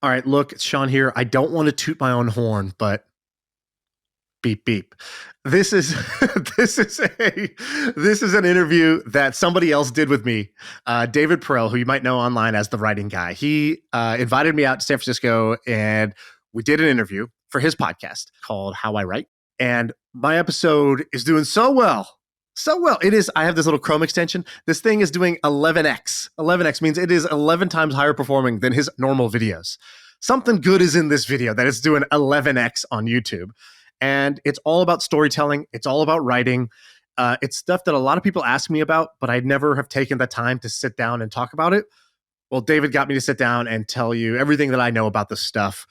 All right, look, it's Shaan here. I don't want to toot my own horn, but beep beep. This is this is an interview that somebody else did with me. David Perel, who you might know online as the writing guy. He invited me out to San Francisco, and we did an interview for his podcast called How I Write. And my episode is doing so well. So well. It is. I have this little Chrome extension. This thing is doing 11x. 11x means it is 11 times higher performing than his normal videos. Something good is in this video that it's doing 11x on YouTube. And it's all about storytelling. It's all about writing. It's stuff that a lot of people ask me about, but I never have taken the time to sit down and talk about it. Well, David got me to sit down and tell you everything that I know about this stuff.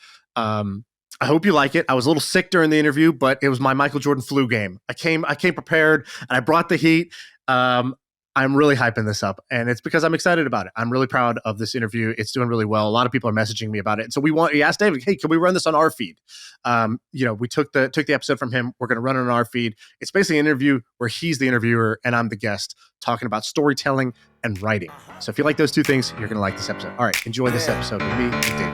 I hope you like it. I was a little sick during the interview, but it was my Michael Jordan flu game. I came prepared, and I brought the heat. I'm really hyping this up, and it's because I'm excited about it. I'm really proud of this interview. It's doing really well. A lot of people are messaging me about it. And so we asked David, hey, can we run this on our feed? We took the episode from him. We're going to run it on our feed. It's basically an interview where he's the interviewer and I'm the guest, talking about storytelling and writing. So if you like those two things, you're going to like this episode. All right, enjoy this episode with me and David.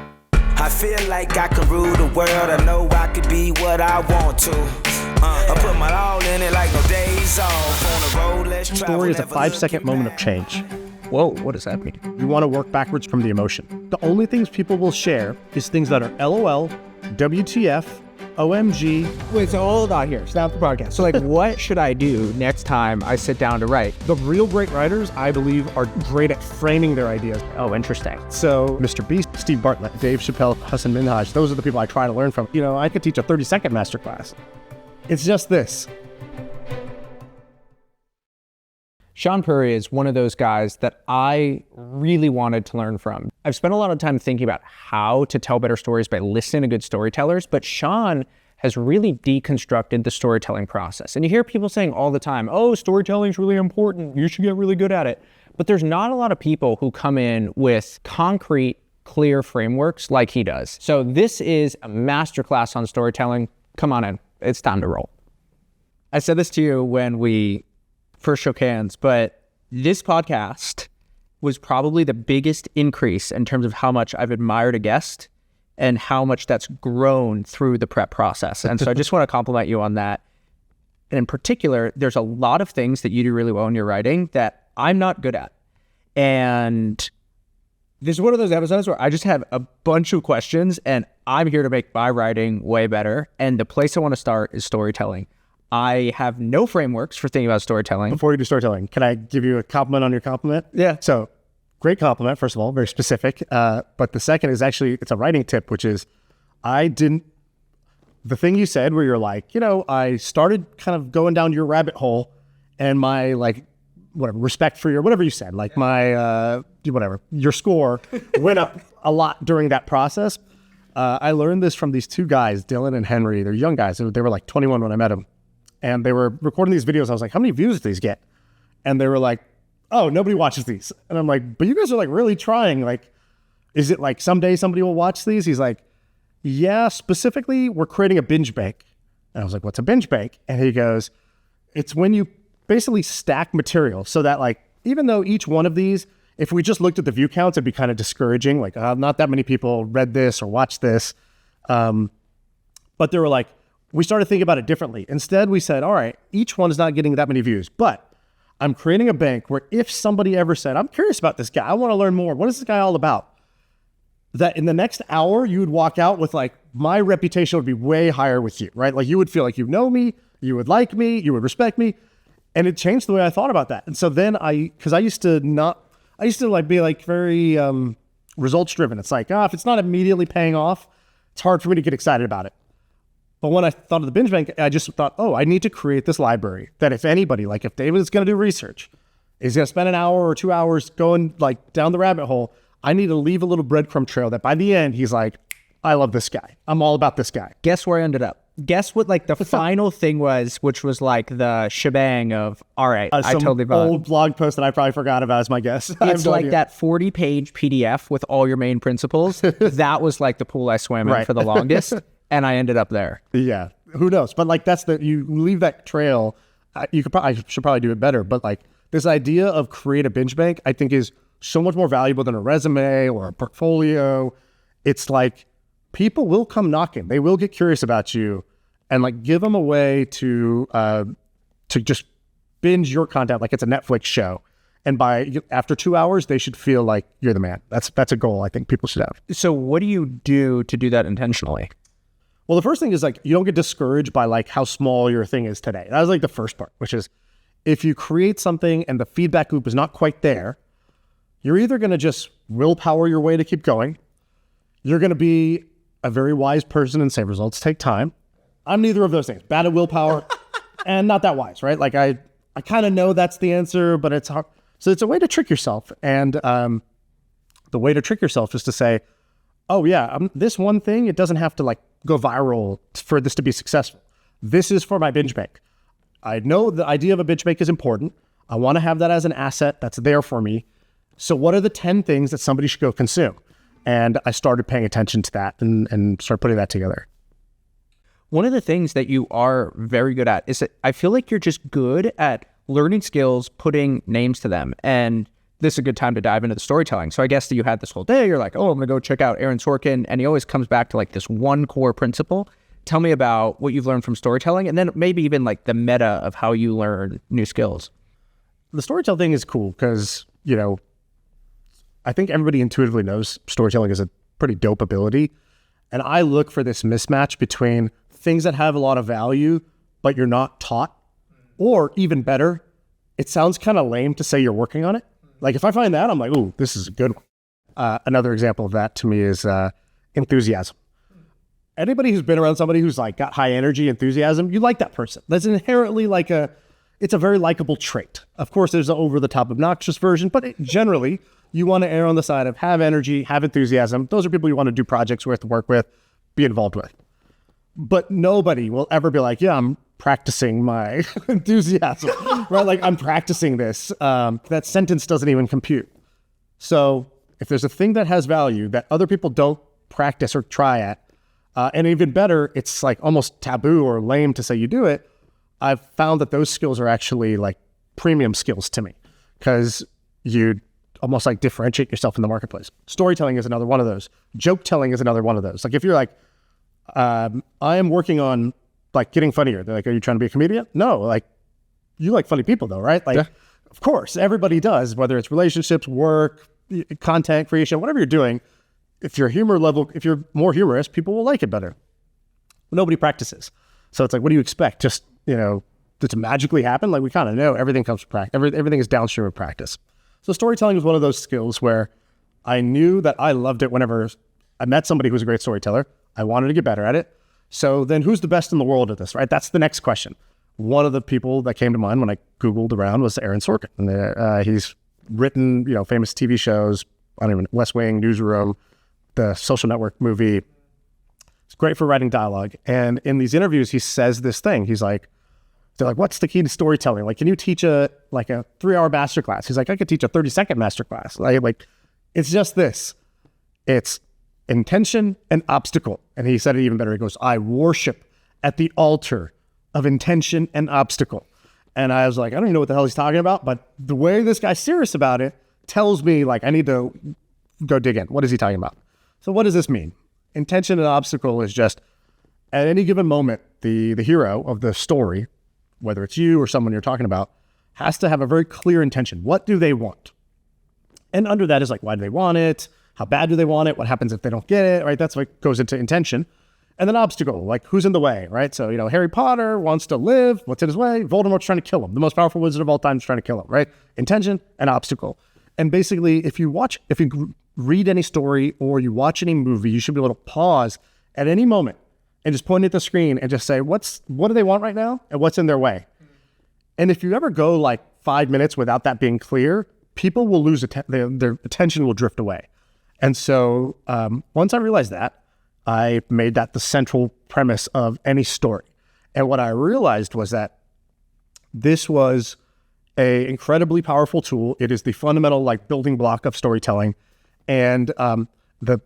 I feel like I can rule the world. I know I could be what I want to. I put my all in it like no days off. On the road, let's travel. Story is a 5-second moment of change. Whoa, what does that mean? You want to work backwards from the emotion. The only things people will share is things that are LOL, WTF, OMG. Wait, so hold on here. Stop the podcast. So, what should I do next time I sit down to write? The real great writers, I believe, are great at framing their ideas. Oh, interesting. So, MrBeast, Steve Bartlett, Dave Chappelle, Hasan Minhaj, those are the people I try to learn from. I could teach a 30-second masterclass. It's just this. Shaan Puri is one of those guys that I really wanted to learn from. I've spent a lot of time thinking about how to tell better stories by listening to good storytellers, but Shaan has really deconstructed the storytelling process. And you hear people saying all the time, oh, storytelling is really important. You should get really good at it. But there's not a lot of people who come in with concrete, clear frameworks like he does. So this is a masterclass on storytelling. Come on in. It's time to roll. I said this to you when we first shook hands, but this podcast was probably the biggest increase in terms of how much I've admired a guest and how much that's grown through the prep process. And so I just want to compliment you on that. And in particular, there's a lot of things that you do really well in your writing that I'm not good at. And this is one of those episodes where I just have a bunch of questions and I'm here to make my writing way better. And the place I want to start is storytelling. I have no frameworks for thinking about storytelling. Before you do storytelling, can I give you a compliment on your compliment? Yeah. So, great compliment, first of all, very specific. But the second is actually, it's a writing tip, which is, the thing you said where you're like, I started kind of going down your rabbit hole and my respect for your, whatever you said, your score went up a lot during that process. I learned this from these two guys, Dylan and Henry. They're young guys. They were like 21 when I met them. And they were recording these videos. I was like, how many views do these get? And they were like, oh, nobody watches these. And I'm like, but you guys are like really trying. Like, is it like someday somebody will watch these? He's like, yeah, specifically, we're creating a binge bank. And I was like, what's a binge bank? And he goes, it's when you basically stack material so that even though each one of these, if we just looked at the view counts, it'd be kind of discouraging. Like, not that many people read this or watched this. But they were like, we started thinking about it differently. Instead, we said, all right, each one is not getting that many views, but I'm creating a bank where if somebody ever said, I'm curious about this guy, I want to learn more. What is this guy all about? That in the next hour, you would walk out with my reputation would be way higher with you, right? Like you would feel like you know me, you would like me, you would respect me. And it changed the way I thought about that. And so then because I used to be very results driven. It's like, if it's not immediately paying off, it's hard for me to get excited about it. But when I thought of the binge bank, I just thought, I need to create this library that if anybody, if David is going to do research, is going to spend an hour or 2 hours going down the rabbit hole, I need to leave a little breadcrumb trail that by the end, he's like, I love this guy. I'm all about this guy. Guess where I ended up? Guess what the final thing was, which was the shebang of, all right, I totally bought old blog post that I probably forgot about as my guess. It's that 40-page PDF with all your main principles. That was the pool I swam in for the longest. And I ended up there. Yeah, who knows? But you leave that trail. I should probably do it better. But this idea of create a binge bank, I think is so much more valuable than a resume or a portfolio. it's like people will come knocking. They will get curious about you, and like give them a way to just binge your content like it's a Netflix show. And after 2 hours, they should feel like you're the man. That's a goal I think people should have. So what do you do to do that intentionally? Well, the first thing is like you don't get discouraged by like how small your thing is today. That was like the first part, which is if you create something and the feedback loop is not quite there, you're either going to just willpower your way to keep going. You're going to be a very wise person and say results take time. I'm neither of those things. Bad at willpower and not that wise, right? Like I kind of know that's the answer, but it's hard. So it's a way to trick yourself. And the way to trick yourself is to say, oh yeah, this one thing, it doesn't have to like go viral for this to be successful. This is for my binge bank. I know the idea of a binge bank is important. I want to have that as an asset that's there for me. So what are the 10 things that somebody should go consume? And I started paying attention to that and started putting that together. One of the things that you are very good at is that I feel like you're just good at learning skills, putting names to them. And this is a good time to dive into the storytelling. So I guess that you had this whole day, you're like, oh, I'm going to go check out Aaron Sorkin. And he always comes back to like this one core principle. Tell me about what you've learned from storytelling, and then maybe even like the meta of how you learn new skills. The storytelling thing is cool because, you know, I think everybody intuitively knows storytelling is a pretty dope ability. And I look for this mismatch between things that have a lot of value, but you're not taught, or even better, it sounds kind of lame to say you're working on it. Like if I find that, I'm like, ooh, this is a good one. Another example of that to me is enthusiasm. Anybody who's been around somebody who's like got high energy, enthusiasm, you like that person. That's inherently like it's a very likable trait. Of course, there's an over the top obnoxious version, but generally you want to err on the side of have energy, have enthusiasm. Those are people you want to do projects with, work with, be involved with. But nobody will ever be like, yeah, I'm practicing my enthusiasm, right? Like I'm practicing this. That sentence doesn't even compute. So if there's a thing that has value that other people don't practice or try at, and even better, it's like almost taboo or lame to say you do it, I've found that those skills are actually like premium skills to me because you almost like differentiate yourself in the marketplace. Storytelling is another one of those. Joke telling is another one of those. Like if you're like, I am working on like getting funnier. They're like, are you trying to be a comedian? No, like you like funny people though, right? Like, yeah. Of course, everybody does, whether it's relationships, work, content creation, whatever you're doing. If your humor level, if you're more humorous, people will like it better. Nobody practices. So it's like, what do you expect? Just, you know, to magically happen? Like we kind of know everything comes from practice. Everything is downstream of practice. So storytelling was one of those skills where I knew that I loved it whenever I met somebody who was a great storyteller. I wanted to get better at it. So then who's the best in the world at this, right? That's the next question. One of the people that came to mind when I Googled around was Aaron Sorkin. And he's written, you know, famous TV shows, I don't even, West Wing, Newsroom, the Social Network movie. It's great for writing dialogue. And in these interviews, he says this thing. He's like, they're like, what's the key to storytelling? Like, can you teach a 3-hour masterclass? He's like, I could teach a 30-second masterclass. Like, it's just this. It's intention and obstacle. And he said it even better. He goes, I worship at the altar of intention and obstacle. And I was like, I don't even know what the hell he's talking about, but the way this guy's serious about it tells me like, I need to go dig in. What is he talking about? So what does this mean? Intention and obstacle is just at any given moment, the hero of the story, whether it's you or someone you're talking about, has to have a very clear intention. What do they want? And under that is like, why do they want it? How bad do they want it? What happens if they don't get it, right? That's what goes into intention. And then obstacle, like who's in the way, right? So, you know, Harry Potter wants to live. What's in his way? Voldemort's trying to kill him. The most powerful wizard of all time is trying to kill him, right? Intention and obstacle. And basically, if you read any story or you watch any movie, you should be able to pause at any moment and just point at the screen and just say, what do they want right now? And what's in their way? And if you ever go like 5 minutes without that being clear, people will lose their attention will drift away. And so once I realized that, I made that the central premise of any story. And what I realized was that this was a incredibly powerful tool. It is the fundamental like building block of storytelling. And the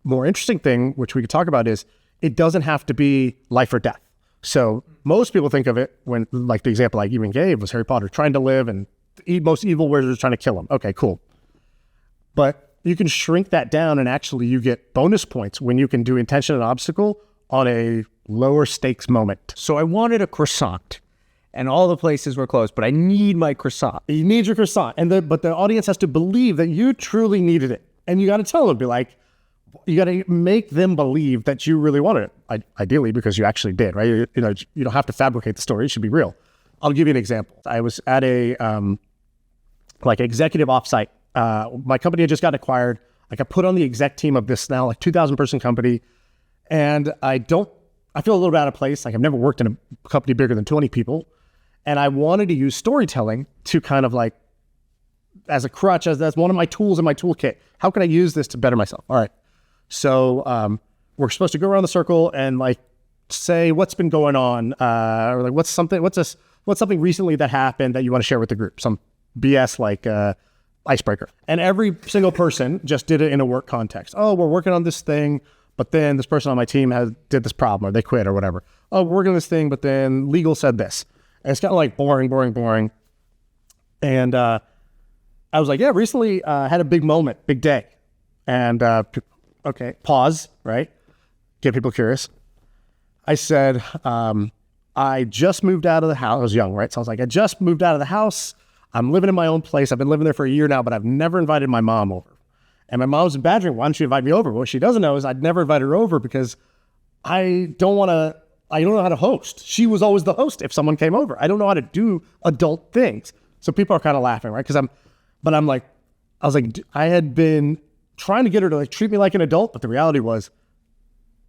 more interesting thing, which we could talk about, is it doesn't have to be life or death. So most people think of it when, like the example I even gave was Harry Potter trying to live and the most evil wizard is trying to kill him. Okay, cool. But you can shrink that down, and actually you get bonus points when you can do intention and obstacle on a lower stakes moment. So I wanted a croissant, and all the places were closed, but I need my croissant. You need your croissant, but the audience has to believe that you truly needed it, and you got to tell them, be like, you got to make them believe that you really wanted it. Ideally, because you actually did, right? You don't have to fabricate the story; it should be real. I'll give you an example. I was at a executive offsite. My company had just gotten acquired. I got put on the exec team of this now 2,000 person company, and I feel a little bit out of place. Like I've never worked in a company bigger than 20 people, and I wanted to use storytelling to kind of like as a crutch, as one of my tools in my toolkit. How can I use this to better myself? All right. So we're supposed to go around the circle and like say what's been going on, or like what's something recently that happened that you want to share with the group. Some BS like icebreaker. And every single person just did it in a work context. Oh, we're working on this thing, but then this person on my team did this problem, or they quit, or whatever. Oh, we're working on this thing, but then legal said this. And it's kind of like boring. And I was like, yeah, recently had a big moment, big day. And okay, pause, right? Get people curious. I said, I just moved out of the house. I was young, right? So I was like, I just moved out of the house. I'm living in my own place. I've been living there for a year now, but I've never invited my mom over. And my mom's badgering, why don't you invite me over? What she doesn't know is I'd never invited her over because I don't know how to host. She was always the host if someone came over. I don't know how to do adult things. So people are kind of laughing, right? I had been trying to get her to like treat me like an adult, but the reality was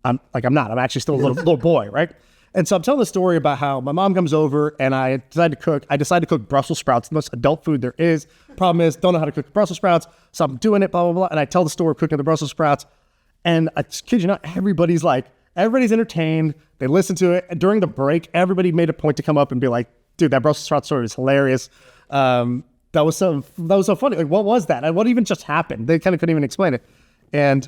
I'm not. I'm actually still a little boy, right? And so I'm telling the story about how my mom comes over and I decide to cook Brussels sprouts, the most adult food there is. Problem is, don't know how to cook Brussels sprouts. So I'm doing it, blah, blah, blah. And I tell the story of cooking the Brussels sprouts. And I kid you not, everybody's entertained. They listen to it. And during the break, everybody made a point to come up and be like, dude, that Brussels sprout story is hilarious. That was so funny. Like, what was that? And what even just happened? They kind of couldn't even explain it. And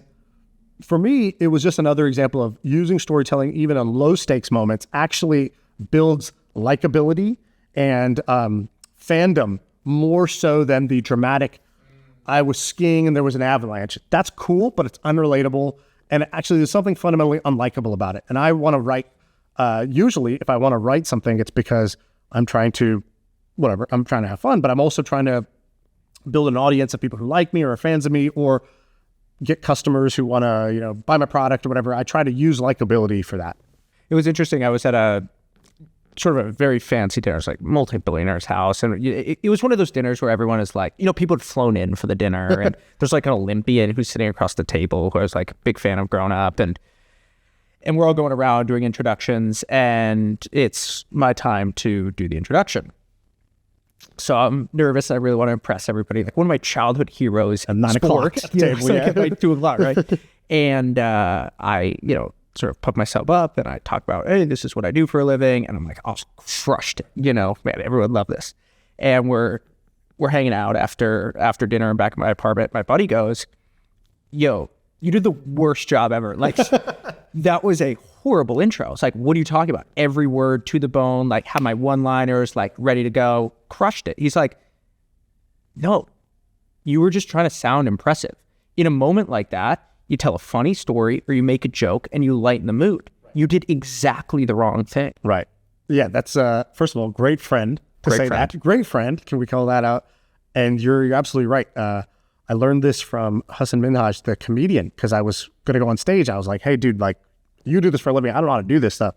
for me, it was just another example of using storytelling, even on low stakes moments, actually builds likability and fandom more so than the dramatic, I was skiing and there was an avalanche. That's cool, but it's unrelatable. And actually there's something fundamentally unlikable about it. And I want to write, usually if I want to write something, it's because I'm trying to have fun, but I'm also trying to build an audience of people who like me or are fans of me, or get customers who want to, buy my product or whatever. I try to use likability for that. It was interesting. I was at a sort of a very fancy dinner. It's like multi-billionaire's house. And it was one of those dinners where everyone is like, people had flown in for the dinner. And there's like an Olympian who's sitting across the table who I was like a big fan of growing up. And we're all going around doing introductions. And it's my time to do the introduction. So I'm nervous. I really want to impress everybody. Like one of my childhood heroes in 9 sport. o'clock table, Like at 2 o'clock, right? And I, sort of pump myself up and I talk about, hey, this is what I do for a living. And I'm like, oh, crushed it. Man, everyone loved this. And we're hanging out after dinner and back in my apartment. My buddy goes, yo, you did the worst job ever. Like that was a horrible intro. It's like, what are you talking about? Every word to the bone, like have my one-liners like ready to go, crushed it. He's like, no, you were just trying to sound impressive. In a moment like that, you tell a funny story or you make a joke and you lighten the mood. You did exactly the wrong thing. Right. Yeah, that's, first of all, great friend to say that. Great friend. Can we call that out? And you're absolutely right. I learned this from Hasan Minhaj, the comedian, because I was going to go on stage. I was like, hey, dude, like, you do this for a living. I don't know how to do this stuff.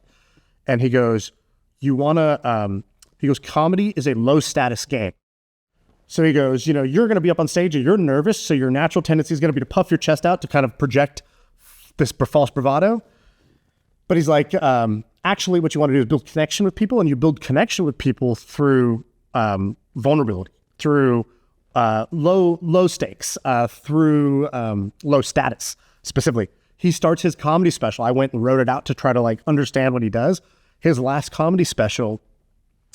And he goes, comedy is a low status game. So he goes, you're going to be up on stage and you're nervous. So your natural tendency is going to be to puff your chest out to kind of project this false bravado. But he's like, actually what you want to do is build connection with people, and you build connection with people through vulnerability, through low stakes, through low status specifically. He starts his comedy special. I went and wrote it out to try to like understand what he does. His last comedy special,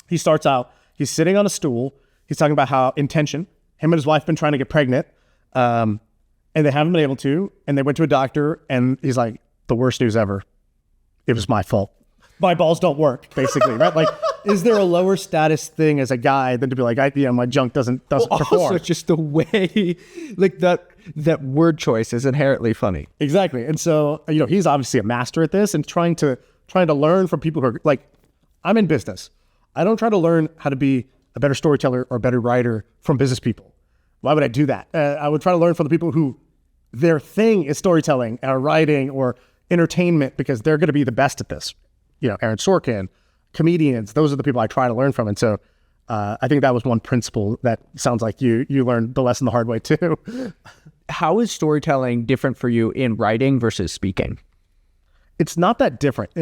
he starts out, he's sitting on a stool. He's talking about how intention, him and his wife been trying to get pregnant, and they haven't been able to, and they went to a doctor, and he's like, the worst news ever. It was my fault. My balls don't work, basically, right? Like, is there a lower status thing as a guy than to be like, my junk doesn't perform? Also, just the way, like that word choice is inherently funny. Exactly. And so, he's obviously a master at this and trying to learn from people who are like, I'm in business. I don't try to learn how to be a better storyteller or a better writer from business people. Why would I do that? I would try to learn from the people who their thing is storytelling or writing or entertainment, because they're going to be the best at this. Aaron Sorkin, comedians, those are the people I try to learn from. And so I think that was one principle that sounds like you learned the lesson the hard way too. How is storytelling different for you in writing versus speaking? It's not that different.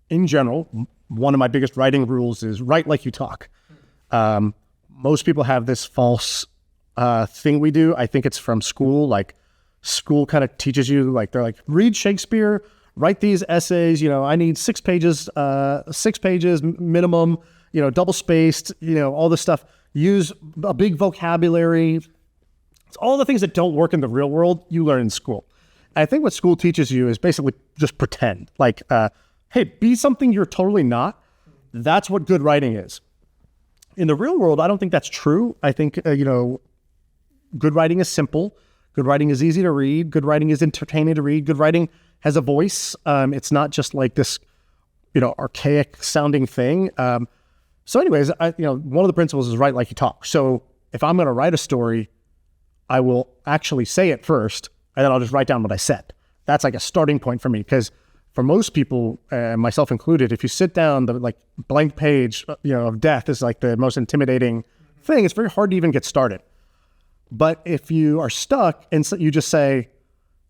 In general, one of my biggest writing rules is write like you talk. Most people have this false thing we do. I think it's from school. Like school kind of teaches you, like they're like, read Shakespeare, write these essays. I need 6 pages minimum, double spaced, all this stuff. Use a big vocabulary. It's all the things that don't work in the real world, you learn in school. I think what school teaches you is basically just pretend. Like, hey, be something you're totally not. That's what good writing is. In the real world, I don't think that's true. I think, good writing is simple. Good writing is easy to read. Good writing is entertaining to read. Good writing has a voice. It's not just like this, archaic sounding thing. So anyways, one of the principles is write like you talk. So if I'm going to write a story, I will actually say it first, and then I'll just write down what I said. That's like a starting point for me, because for most people, myself included, if you sit down, the like blank page, of death is like the most intimidating thing. It's very hard to even get started. But if you are stuck and so you just say,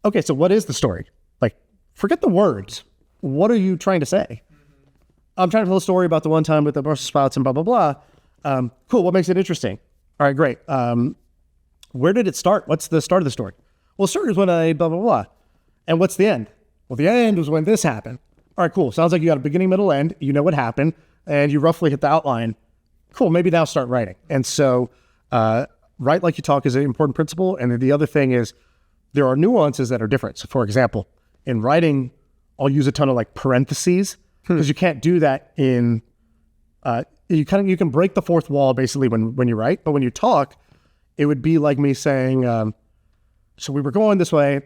okay, so what is the story? Like, forget the words. What are you trying to say? I'm trying to tell a story about the one time with the Brussels sprouts and blah, blah, blah. Cool. What makes it interesting? All right, great. Where did it start? What's the start of the story? Well, it started when I blah, blah, blah. And what's the end? Well, the end was when this happened. All right, cool. Sounds like you got a beginning, middle, end. You know what happened, and you roughly hit the outline. Cool. Maybe now start writing. And so write like you talk is an important principle. And then the other thing is there are nuances that are different. So for example, in writing, I'll use a ton of like parentheses because you can't do that in, you can break the fourth wall basically when you write, but when you talk, it would be like me saying, so we were going this way,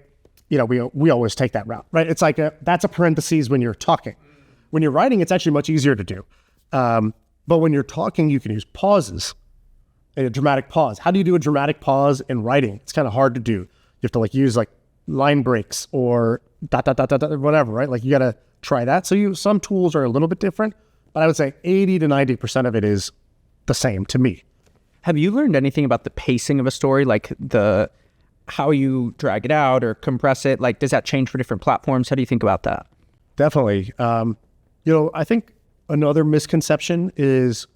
we always take that route, right? It's like that's a parentheses when you're talking. When you're writing, it's actually much easier to do. But when you're talking, you can use pauses. A dramatic pause. How do you do a dramatic pause in writing? It's kind of hard to do. You have to like use like line breaks or ... whatever, right? Like you got to try that. So some tools are a little bit different, but I would say 80 to 90% of it is the same to me. Have you learned anything about the pacing of a story, like how you drag it out or compress it? Like, does that change for different platforms? How do you think about that? Definitely. I think another misconception is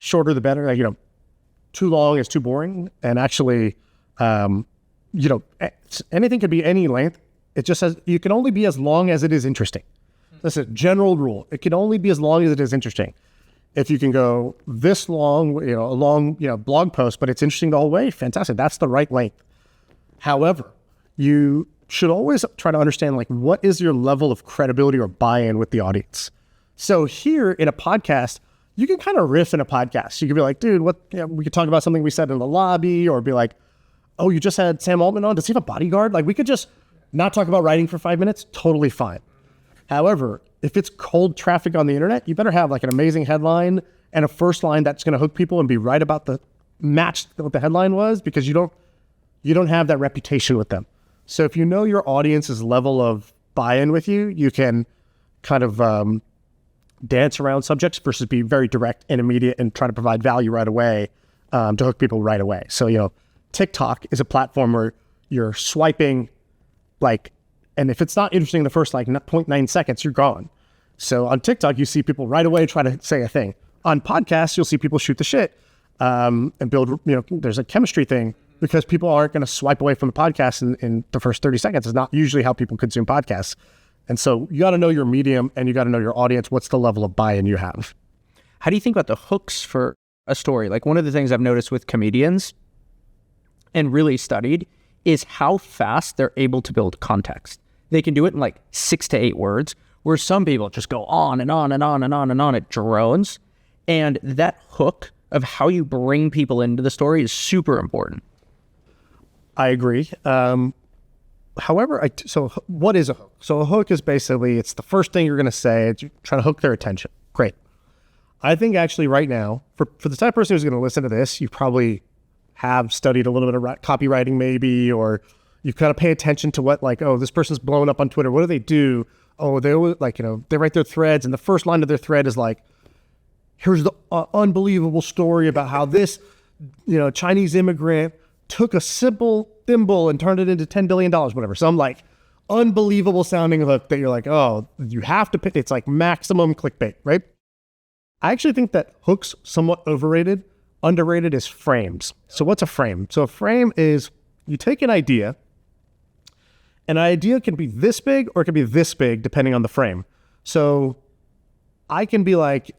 shorter the better. Like, too long is too boring. And actually, anything could be any length. It just says you can only be as long as it is interesting. That's a general rule. It can only be as long as it is interesting. If you can go this long, a long, blog post, but it's interesting the whole way, fantastic. That's the right length. However, you should always try to understand, like, what is your level of credibility or buy-in with the audience? So here in a podcast, you can kind of riff in a podcast. You can be like, dude, we could talk about something we said in the lobby, or be like, oh, you just had Sam Altman on. Does he have a bodyguard? Like, we could just not talk about writing for 5 minutes. Totally fine. However, if it's cold traffic on the internet, you better have like an amazing headline and a first line that's going to hook people and be right about the match what the headline was, because you don't have that reputation with them. So if you know your audience's level of buy-in with you, you can kind of dance around subjects versus be very direct and immediate and try to provide value right away to hook people right away. So, TikTok is a platform where you're swiping and if it's not interesting in the first 0.9 seconds, you're gone. So on TikTok, you see people right away try to say a thing. On podcasts, you'll see people shoot the shit and build, there's a chemistry thing, because people aren't going to swipe away from the podcast in the first 30 seconds. It's not usually how people consume podcasts. And so you got to know your medium and you got to know your audience. What's the level of buy-in you have? How do you think about the hooks for a story? Like, one of the things I've noticed with comedians and really studied is how fast they're able to build context. They can do it in 6 to 8 words, where some people just go on and on and on and on and on. It drones. And that hook of how you bring people into the story is super important. I agree. However, so what is a hook? So a hook is basically, it's the first thing you're going to say. It's trying to hook their attention. Great. I think actually right now, for the type of person who's going to listen to this, you probably have studied a little bit of copywriting maybe, or you kind of pay attention to what, like, oh, this person's blowing up on Twitter. What do they do? Oh, they always, like, you know, they write their threads, and the first line of their thread is like, here's the unbelievable story about how this, you know, Chinese immigrant took a simple thimble and turned it into $10 billion, whatever. Some like unbelievable sounding hook that you're like, oh, you have to pick. It's like maximum clickbait, right? I actually think that hooks somewhat overrated. Underrated is frames. So what's a frame? So a frame is you take an idea. An idea can be this big or it can be this big depending on the frame. So I can be like,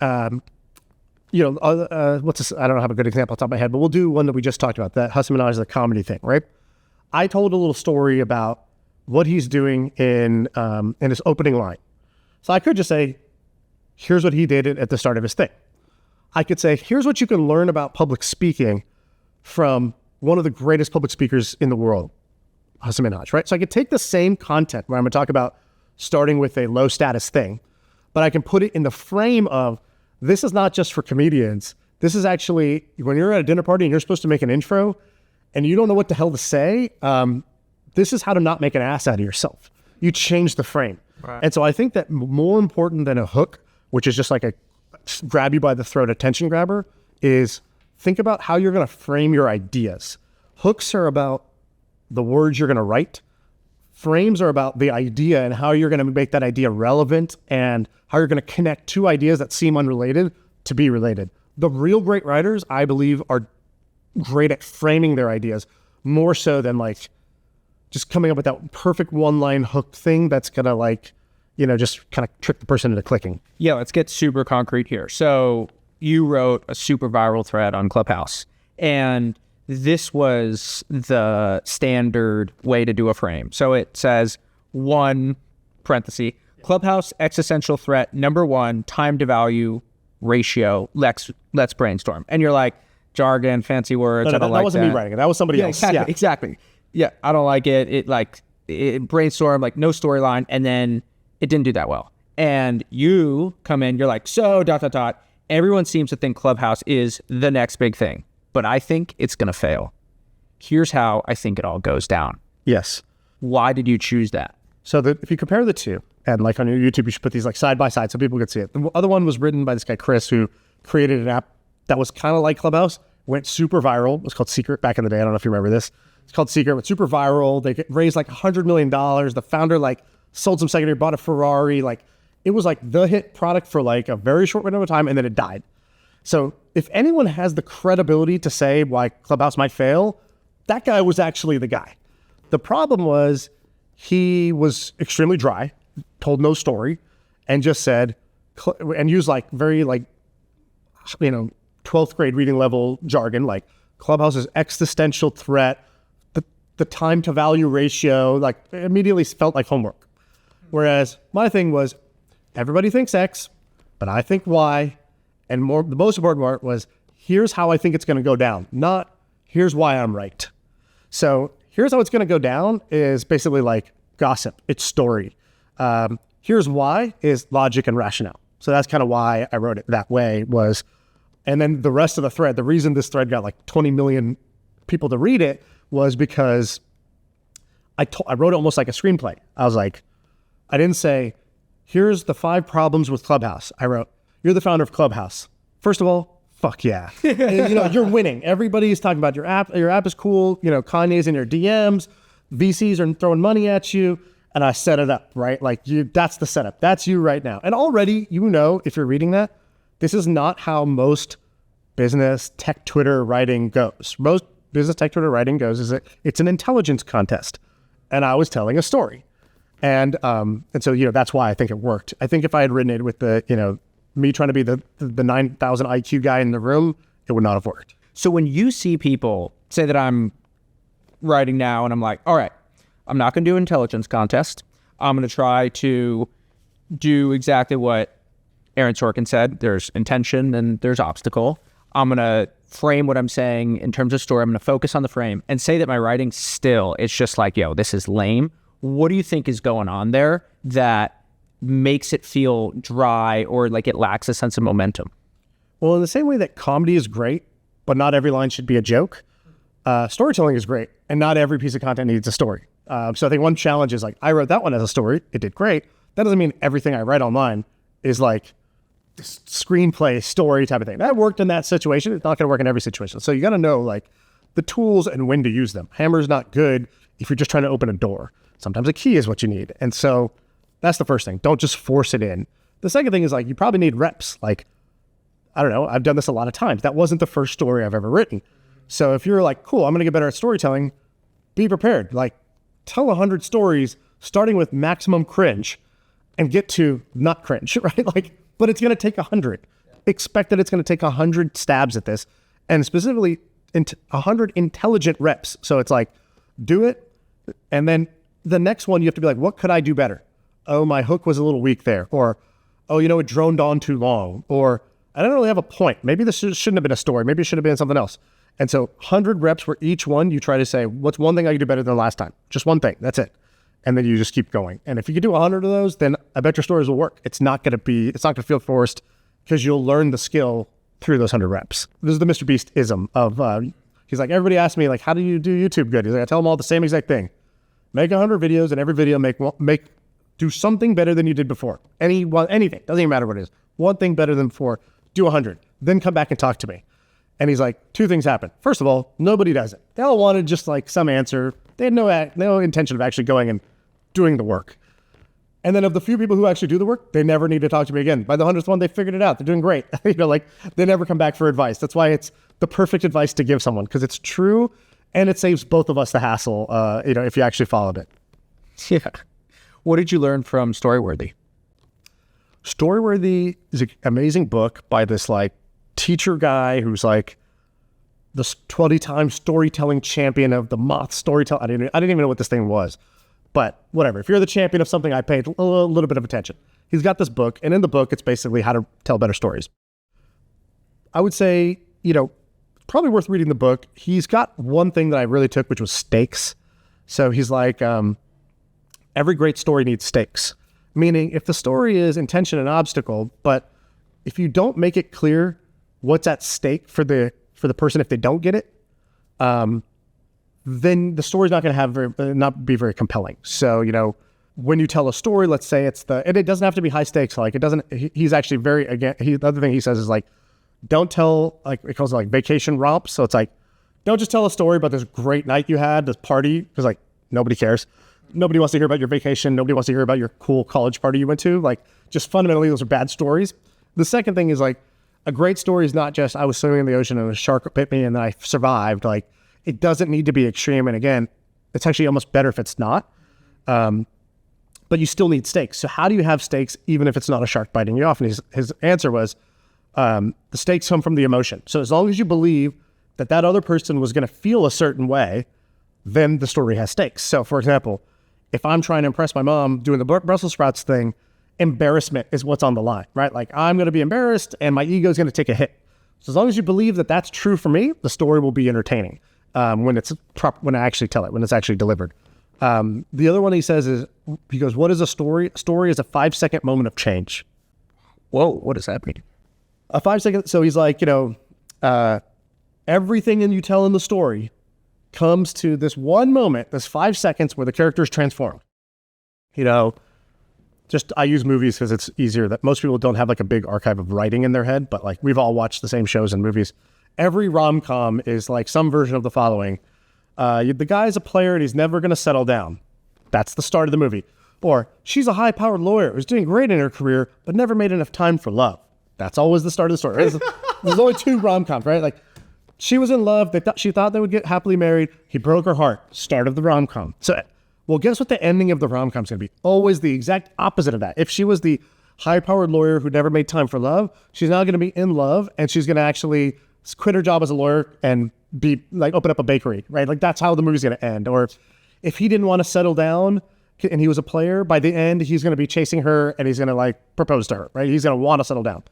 you know, what's this? I don't have a good example off the top of my head, but we'll do one that we just talked about, that Hasan Minhaj, the comedy thing, right? I told a little story about what he's doing in his opening line. So I could just say, here's what he did at the start of his thing. I could say, here's what you can learn about public speaking from one of the greatest public speakers in the world, Hasan Minhaj, right? So I could take the same content where I'm going to talk about starting with a low status thing, but I can put it in the frame of, this is not just for comedians. This is actually, when you're at a dinner party and you're supposed to make an intro and you don't know what the hell to say, this is how to not make an ass out of yourself. You change the frame. Right. And so I think that more important than a hook, which is just like a grab you by the throat attention grabber, is think about how you're going to frame your ideas. Hooks are about the words you're going to write. Frames are about the idea and how you're going to make that idea relevant and how you're going to connect two ideas that seem unrelated to be related. The real great writers, I believe, are great at framing their ideas more so than like just coming up with that perfect one-line hook thing that's going to, like, you know, just kind of trick the person into clicking. Yeah, let's get super concrete here. So you wrote a super viral thread on Clubhouse, and this was the standard way to do a frame. So it says, one, parenthesis, Clubhouse existential threat, number one, time to value ratio, let's brainstorm. And you're like, jargon, fancy words, No, I don't that like wasn't that. me writing it. That was somebody else. Exactly. Yeah, I don't like it. It brainstorm, like no storyline, and then it didn't do that well. And you come in, you're like, so ... Everyone seems to think Clubhouse is the next big thing, but I think it's going to fail. Here's how I think it all goes down. Yes. Why did you choose that? So if you compare the two, and like on your YouTube, you should put these like side by side so people could see it. The other one was written by this guy, Chris, who created an app that was kind of like Clubhouse, went super viral. It was called Secret back in the day. I don't know if you remember this. It's called Secret, went super viral. They raised like $100 million. The founder like sold some secondary, bought a Ferrari. Like it was like the hit product for like a very short window of time, and then it died. So if anyone has the credibility to say why Clubhouse might fail, that guy was actually the guy. The problem was he was extremely dry, told no story, and just said, and used like very like, you know, 12th grade reading level jargon, like Clubhouse's existential threat, the time to value ratio, like immediately felt like homework. Whereas my thing was, everybody thinks X, but I think Y. And the most important part was, here's how I think it's going to go down, not here's why I'm right. So here's how it's going to go down is basically like gossip. It's story. Here's why is logic and rationale. So that's kind of why I wrote it that way was, and then the rest of the thread, the reason this thread got like 20 million people to read it was because I wrote it almost like a screenplay. I was like, I didn't say, here's the 5 problems with Clubhouse. I wrote, you're the founder of Clubhouse. First of all, fuck yeah. You know, you're winning. Everybody's talking about your app. Your app is cool. You know, Kanye's in your DMs. VCs are throwing money at you. And I set it up, right? Like that's the setup. That's you right now. And already, you know, if you're reading that, this is not how most business tech Twitter writing goes. Most business tech Twitter writing goes is that it's an intelligence contest. And I was telling a story. And so, you know, that's why I think it worked. I think if I had written it with the, you know, me trying to be the 9,000 IQ guy in the room, it would not have worked. So when you see people say that I'm writing now and I'm like, all right, I'm not going to do an intelligence contest. I'm going to try to do exactly what Aaron Sorkin said. There's intention and there's obstacle. I'm going to frame what I'm saying in terms of story. I'm going to focus on the frame and say that my writing still, it's just like, yo, this is lame. What do you think is going on there that makes it feel dry or like it lacks a sense of momentum? Well, in the same way that comedy is great, but not every line should be a joke, storytelling is great, and not every piece of content needs a story. So I think one challenge is like, I wrote that one as a story. It did great. That doesn't mean everything I write online is like this screenplay story type of thing. That worked in that situation. It's not going to work in every situation. So you got to know like the tools and when to use them. Hammer's not good if you're just trying to open a door. Sometimes a key is what you need. And so that's the first thing. Don't just force it in. The second thing is like, you probably need reps. Like, I don't know, I've done this a lot of times. That wasn't the first story I've ever written. So if you're like, cool, I'm going to get better at storytelling, be prepared. Like, tell 100 stories starting with maximum cringe and get to not cringe, right? Like, but it's going to take 100. Expect that it's going to take 100 stabs at this, and specifically 100 intelligent reps. So it's like, do it. And then the next one, you have to be like, what could I do better? Oh, my hook was a little weak there. Or, oh, it droned on too long. Or, I don't really have a point. Maybe this shouldn't have been a story. Maybe it should have been something else. And so 100 reps where each one you try to say, what's one thing I could do better than last time? Just one thing. That's it. And then you just keep going. And if you can do 100 of those, then I bet your stories will work. It's not going to feel forced because you'll learn the skill through those 100 reps. This is the MrBeast ism of, he's like, everybody asks me like, how do you do YouTube good? He's like, I tell them all the same exact thing. Make 100 videos and every video do something better than you did before. Anything. Doesn't even matter what it is. One thing better than before. Do 100. Then come back and talk to me. And he's like, two things happen. First of all, nobody does it. They all wanted just like some answer. They had no intention of actually going and doing the work. And then of the few people who actually do the work, they never need to talk to me again. By the 100th one, they figured it out. They're doing great. Like they never come back for advice. That's why it's the perfect advice to give someone, because it's true and it saves both of us the hassle, if you actually followed it. Yeah. What did you learn from Storyworthy? Storyworthy is an amazing book by this like teacher guy who's like the 20-time storytelling champion of the Moth storytelling. I didn't even know what this thing was, but whatever. If you're the champion of something, I paid a little bit of attention. He's got this book, and in the book, it's basically how to tell better stories. I would say, probably worth reading the book. He's got one thing that I really took, which was stakes. So he's like, every great story needs stakes. Meaning if the story is intention and obstacle, but if you don't make it clear what's at stake for the person if they don't get it, then the story's not going to not be very compelling. So, when you tell a story, let's say and it doesn't have to be high stakes. Like he's actually the other thing he says is like, don't tell, like it calls it like vacation romps. So it's like, don't just tell a story about this great night you had, this party, because like nobody cares. Nobody wants to hear about your vacation. Nobody wants to hear about your cool college party you went to. Like, just fundamentally, those are bad stories. The second thing is like, a great story is not just I was swimming in the ocean and a shark bit me and then I survived. Like, it doesn't need to be extreme. And again, it's actually almost better if it's not. But you still need stakes. So how do you have stakes even if it's not a shark biting you off? And his answer was, the stakes come from the emotion. So as long as you believe that other person was going to feel a certain way, then the story has stakes. So for example, if I'm trying to impress my mom doing the Brussels sprouts thing, embarrassment is what's on the line, right? Like I'm going to be embarrassed and my ego is going to take a hit. So as long as you believe that that's true for me, the story will be entertaining when I actually tell it, when it's actually delivered. The other one he says is, he goes, what is a story? A story is a 5-second moment of change. Whoa, what does that mean? A 5-second. So he's like, everything you tell in the story comes to this one moment, this 5 seconds where the character is transformed. I use movies because it's easier. That most people don't have like a big archive of writing in their head, but like we've all watched the same shows and movies. Every rom-com is like some version of the following. The guy's a player and he's never going to settle down. That's the start of the movie. Or she's a high-powered lawyer who's doing great in her career, but never made enough time for love. That's always the start of the story. There's only 2 rom-coms, right? Like, she was in love. She thought they would get happily married. He broke her heart. Start of the rom-com. So, well, guess what the ending of the rom-com is going to be? Always the exact opposite of that. If she was the high-powered lawyer who never made time for love, she's now going to be in love, and she's going to actually quit her job as a lawyer and be like open up a bakery, right? Like that's how the movie's going to end. Or if he didn't want to settle down and he was a player, by the end, he's going to be chasing her and he's going to like propose to her, right? He's going to want to settle down.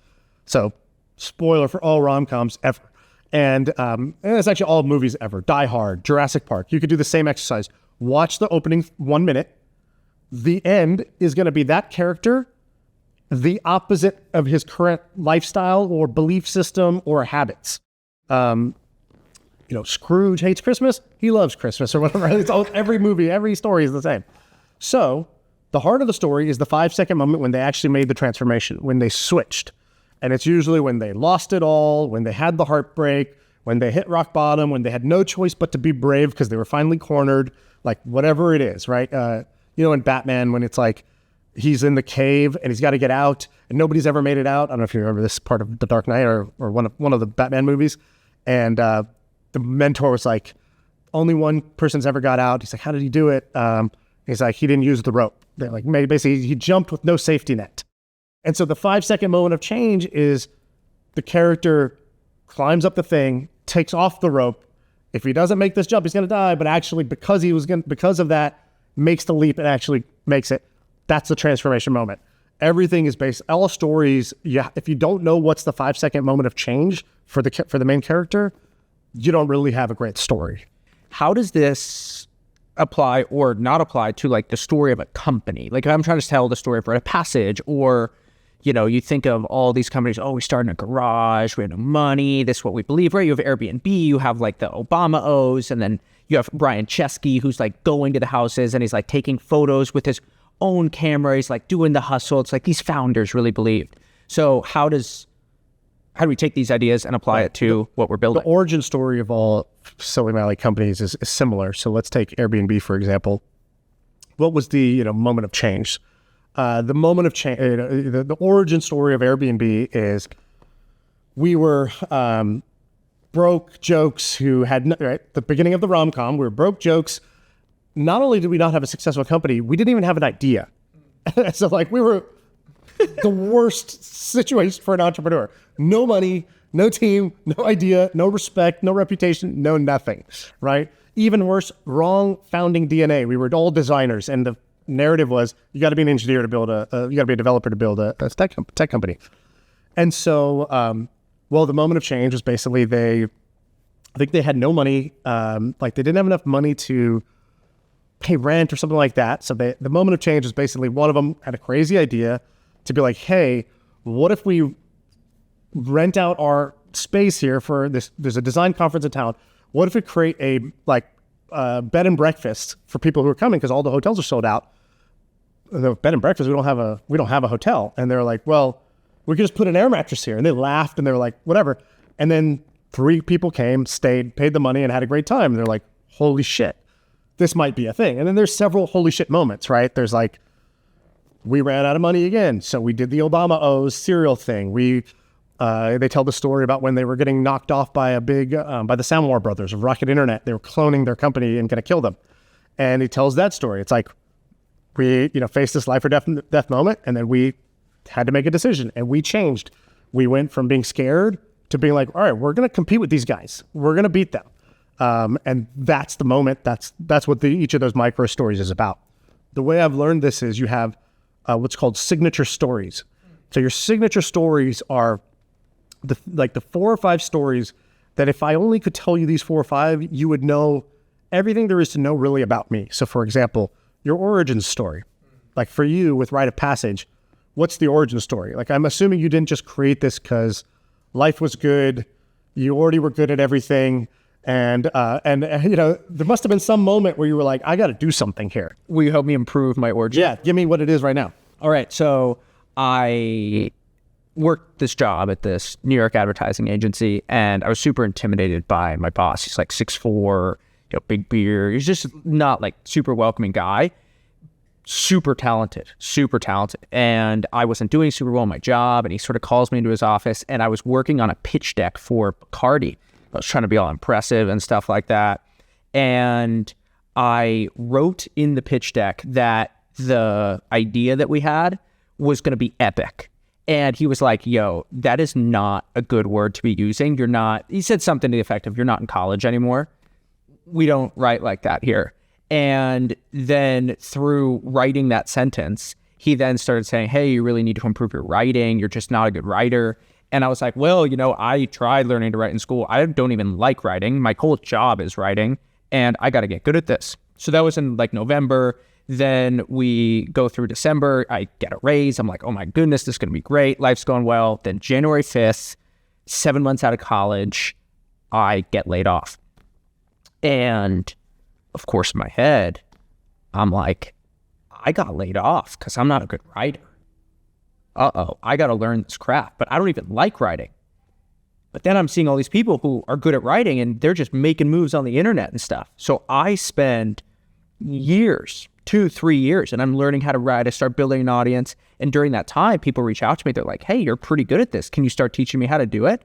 So spoiler for all rom-coms ever. And it's actually all movies ever. Die Hard, Jurassic Park. You could do the same exercise. Watch the opening 1 minute. The end is going to be that character, the opposite of his current lifestyle or belief system or habits. Scrooge hates Christmas. He loves Christmas or whatever. It's all, every movie, every story is the same. So the heart of the story is the 5-second moment when they actually made the transformation, when they switched. And it's usually when they lost it all, when they had the heartbreak, when they hit rock bottom, when they had no choice but to be brave because they were finally cornered, like whatever it is, right? In Batman, when it's like he's in the cave and he's got to get out and nobody's ever made it out. I don't know if you remember this part of The Dark Knight or one of the Batman movies. And the mentor was like, only one person's ever got out. He's like, how did he do it? He's like, he didn't use the rope. They're like, basically, he jumped with no safety net. And so the 5-second moment of change is the character climbs up the thing, takes off the rope. If he doesn't make this jump, he's going to die. But actually, because of that, makes the leap and actually makes it. That's the transformation moment. Everything is based. All stories. If you don't know what's the 5-second moment of change for the main character, you don't really have a great story. How does this apply or not apply to like the story of a company? Like if I'm trying to tell the story of a passage, or you think of all these companies, we start in a garage, we have no money, this is what we believe, right? You have Airbnb, you have like the Obama O's, and then you have Brian Chesky, who's like going to the houses and he's like taking photos with his own camera. He's like doing the hustle. It's like these founders really believed. So how do we take these ideas and apply it to what we're building? The origin story of all Silicon Valley companies is similar. So let's take Airbnb, for example. What was the moment of change? The moment of change, the origin story of Airbnb is we were broke jokes who had, right, the beginning of the rom-com, we were broke jokes. Not only did we not have a successful company, we didn't even have an idea. So like we were the worst situation for an entrepreneur. No money, no team, no idea, no respect, no reputation, no nothing, right? Even worse, wrong founding DNA. We were all designers, and the narrative was you got to be an engineer to build you got to be a developer to build a tech company. And so, the moment of change was basically I think they had no money, like they didn't have enough money to pay rent or something like that. So the moment of change was basically one of them had a crazy idea to be like, hey, what if we rent out our space here for this? There's a design conference in town. What if we create a bed and breakfast for people who are coming because all the hotels are sold out? The bed and breakfast, we don't have a hotel. And they're like, well, we could just put an air mattress here. And they laughed and they were like, whatever. And then 3 people came, stayed, paid the money, and had a great time. And they're like, holy shit, this might be a thing. And then there's several holy shit moments, right? There's like, we ran out of money again, so we did the Obama O's cereal thing. They tell the story about when they were getting knocked off by by the Samwar brothers of Rocket Internet. They were cloning their company and going to kill them. And he tells that story. It's like, we, faced this life or death moment, and then we had to make a decision, and we changed. We went from being scared to being like, all right, we're going to compete with these guys. We're going to beat them. And that's the moment. That's what each of those micro stories is about. The way I've learned this is you have what's called signature stories. So your signature stories are the 4 or 5 stories that if I only could tell you these 4 or 5, you would know everything there is to know really about me. So for example, your origin story, like for you with Rite of Passage, what's the origin story? Like, I'm assuming you didn't just create this because life was good. You already were good at everything. And there must have been some moment where you were like, I got to do something here. Will you help me improve my origin? Yeah. Give me what it is right now. All right. So I worked this job at this New York advertising agency, and I was super intimidated by my boss. He's like 6'4", big beard. He's just not like super welcoming guy. Super talented. And I wasn't doing super well in my job, and he sort of calls me into his office, and I was working on a pitch deck for Bacardi. I was trying to be all impressive and stuff like that. And I wrote in the pitch deck that the idea that we had was going to be epic. And he was like, yo, that is not a good word to be using. He said something to the effect of, you're not in college anymore. We don't write like that here. And then through writing that sentence, he then started saying, hey, you really need to improve your writing. You're just not a good writer. And I was like, well, I tried learning to write in school. I don't even like writing. My whole job is writing, and I got to get good at this. So that was in like November. Then we go through December. I get a raise. I'm like, oh my goodness, this is going to be great. Life's going well. Then January 5th, 7 months out of college, I get laid off. And of course, in my head, I'm like, I got laid off because I'm not a good writer. I got to learn this crap, but I don't even like writing. But then I'm seeing all these people who are good at writing and they're just making moves on the internet and stuff. So I spend years, 2-3 years, and I'm learning how to write. I start building an audience. And during that time, people reach out to me. They're like, hey, you're pretty good at this. Can you start teaching me how to do it?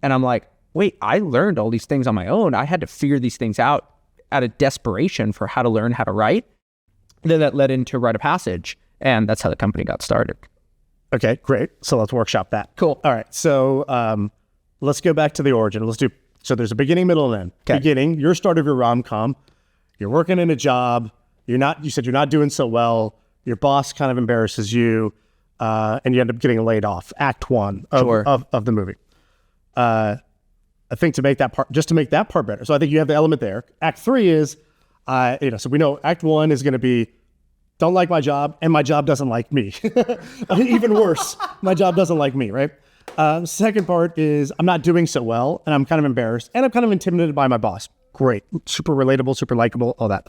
And I'm like, wait, I learned all these things on my own. I had to figure these things out out of desperation for how to learn how to write. And then that led into Write a Passage. And that's how the company got started. Okay, great. So let's workshop that. Cool. All right. So let's go back to the origin. So there's a beginning, middle, and end. Okay. Beginning, your start of your rom-com. You're working in a job. You said you're not doing so well. Your boss kind of embarrasses you, and you end up getting laid off. Act 1 of the movie. I think to make that part better. So I think you have the element there. Act 3 is, so we know Act 1 is going to be, don't like my job, and my job doesn't like me. Even worse, my job doesn't like me, right? Second part is, I'm not doing so well, and I'm kind of embarrassed, and I'm kind of intimidated by my boss. Great, super relatable, super likable, all that.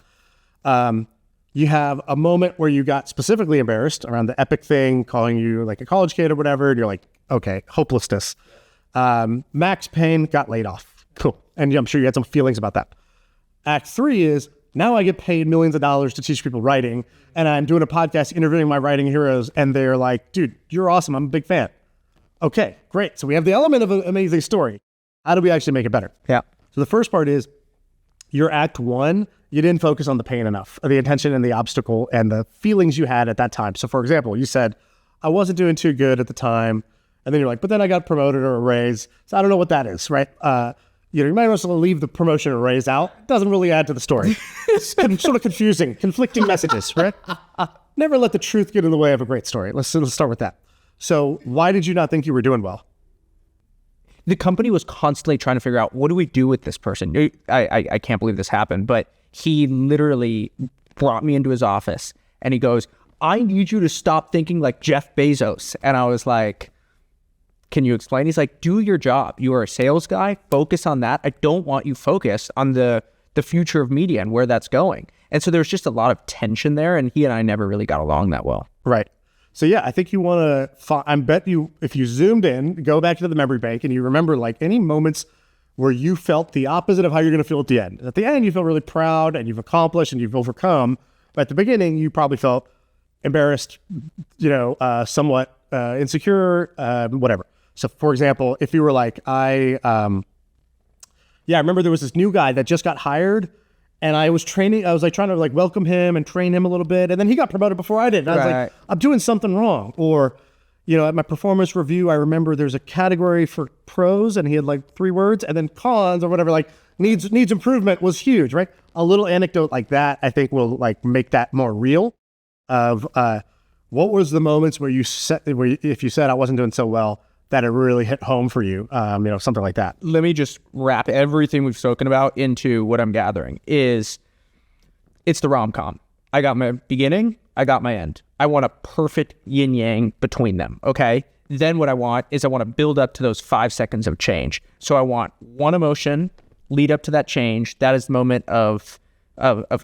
You have a moment where you got specifically embarrassed around the epic thing, calling you like a college kid or whatever, and you're like, okay, hopelessness. Max Payne got laid off. Cool. And I'm sure you had some feelings about that. Act 3 is, now I get paid millions of dollars to teach people writing, and I'm doing a podcast interviewing my writing heroes, and they're like, dude, you're awesome. I'm a big fan. Okay, great. So we have the element of an amazing story. How do we actually make it better? Yeah. So the first part is, your Act 1, you didn't focus on the pain enough, the intention and the obstacle and the feelings you had at that time. So for example, you said, I wasn't doing too good at the time. And then you're like, but then I got promoted or a raise. So I don't know what that is, right? You might also leave the promotion or raise out. It doesn't really add to the story. It's sort of confusing, conflicting messages, right? Never let the truth get in the way of a great story. Let's start with that. So why did you not think you were doing well? The company was constantly trying to figure out, what do we do with this person? I can't believe this happened, but he literally brought me into his office and he goes, I need you to stop thinking like Jeff Bezos. And I was like, can you explain? He's like, do your job. You are a sales guy. Focus on that. I don't want you focused on the future of media and where that's going. And so there's just a lot of tension there. And he and I never really got along that well. Right. So yeah, I think you want to, I bet you, if you zoomed in, go back to the memory bank and you remember like any moments where you felt the opposite of how you're going to feel at the end. At the end, you feel really proud and you've accomplished and you've overcome. But at the beginning, you probably felt embarrassed, somewhat insecure, whatever. So for example, if you were like, I remember there was this new guy that just got hired and I was trying to like welcome him and train him a little bit. And then he got promoted before I did. And I was like, I'm doing something wrong. Or, at my performance review, I remember there's a category for pros and he had like 3 words, and then cons or whatever, like needs improvement was huge, right? A little anecdote like that, I think will like make that more real of what was the moments where if you said I wasn't doing so well, that it really hit home for you, something like that. Let me just wrap everything we've spoken about into what I'm gathering is it's the rom-com. I got my beginning, I got my end. I want a perfect yin-yang between them, okay? Then what I want is I want to build up to those 5 seconds of change. So I want one emotion, lead up to that change. That is the moment of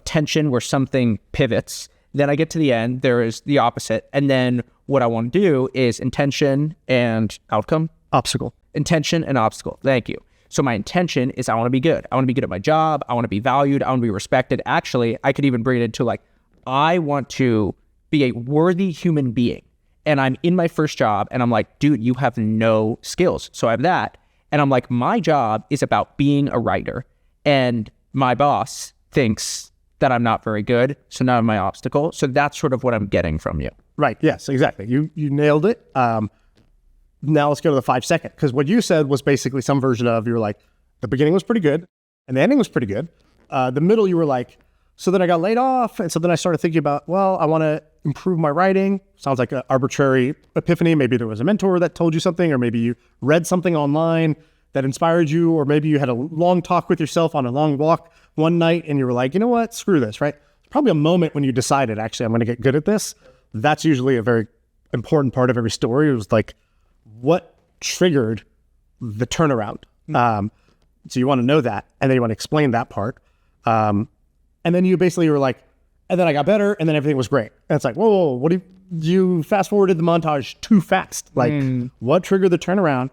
tension where something pivots. Then I get to the end, there is the opposite. And then what I want to do is intention and outcome. Obstacle. Intention and obstacle. Thank you. So my intention is I want to be good. I want to be good at my job. I want to be valued. I want to be respected. Actually, I could even bring it into like, I want to be a worthy human being. And I'm in my first job and I'm like, dude, you have no skills. So I have that. And I'm like, my job is about being a writer. And my boss thinks that I'm not very good. So now I'm my obstacle. So that's sort of what I'm getting from you. Right. Yes, exactly. You nailed it. Now let's go to the 5 second, because what you said was basically some version of, you were like, the beginning was pretty good and the ending was pretty good. The middle, you were like, So then I got laid off. And so then I started thinking about, well, I want to improve my writing. Sounds like an arbitrary epiphany. Maybe there was a mentor that told you something, or maybe you read something online that inspired you, or maybe you had a long talk with yourself on a long walk one night and you were like, you know what, screw this, right? Probably a moment when you decided, actually, I'm going to get good at this. That's usually a very important part of every story. It was like, what triggered the turnaround? So you want to know that, and then you want to explain that part. And then you basically were like, and then I got better, and then everything was great. And it's like, whoa, what do you fast forwarded the montage too fast? Like, what triggered the turnaround?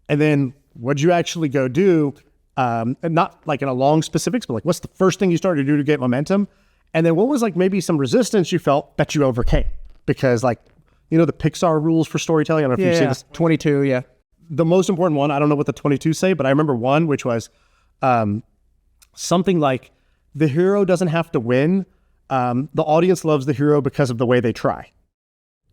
And then what'd you actually go do? And not like in a long specifics, but like, what's the first thing you started to do to get momentum? And then what was like maybe some resistance you felt that you overcame? Because like, you know, the Pixar rules for storytelling, I don't know if you've seen this. 22, yeah. The most important one, I don't know what the 22 say, but I remember one, which was something like, the hero doesn't have to win. The audience loves the hero because of the way they try.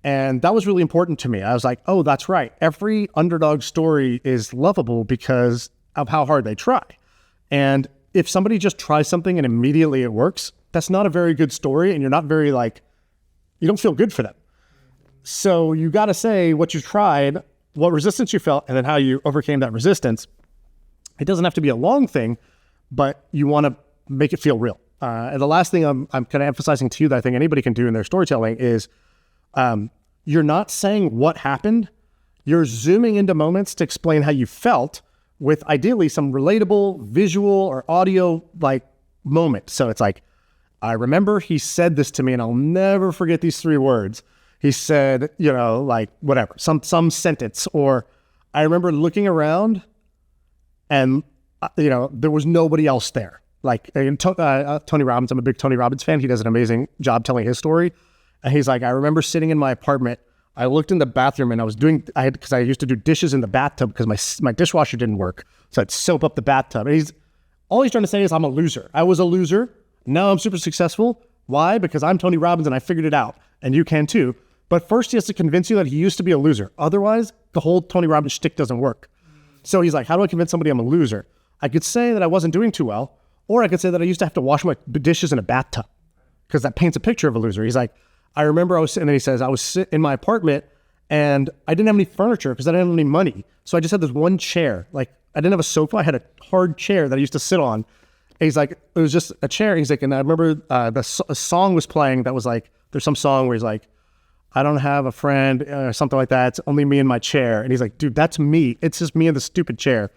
And that was really important to me. I was like, oh, that's right. Every underdog story is lovable because of how hard they try. And if somebody just tries something and immediately it works, that's not a very good story. And you're not very like, you don't feel good for them. So you got to say what you tried, what resistance you felt, and then how you overcame that resistance. It doesn't have to be a long thing, but you want to make it feel real. And the last thing I'm kind of emphasizing to you that I think anybody can do in their storytelling is you're not saying what happened. You're zooming into moments to explain how you felt with ideally some relatable visual or audio like moment. So it's like, I remember he said this to me and I'll never forget these 3 words. He said, you know, like whatever, some sentence, or I remember looking around and, you know, there was nobody else there. Like Tony Robbins, I'm a big Tony Robbins fan. He does an amazing job telling his story. And he's like, I remember sitting in my apartment. I looked in the bathroom and because I used to do dishes in the bathtub because my dishwasher didn't work. So I'd soap up the bathtub. And all he's trying to say is I'm a loser. I was a loser. Now I'm super successful. Why? Because I'm Tony Robbins and I figured it out. And you can too. But first he has to convince you that he used to be a loser. Otherwise, the whole Tony Robbins shtick doesn't work. So he's like, how do I convince somebody I'm a loser? I could say that I wasn't doing too well. Or I could say that I used to have to wash my dishes in a bathtub because that paints a picture of a loser. He's like, I remember and then he says, I was sitting in my apartment and I didn't have any furniture because I didn't have any money. So I just had this one chair. Like I didn't have a sofa. I had a hard chair that I used to sit on. And he's like, it was just a chair. He's like, and I remember a song was playing that was like, there's some song where he's like, I don't have a friend or something like that. It's only me and my chair. And he's like, dude, that's me. It's just me and the stupid chair.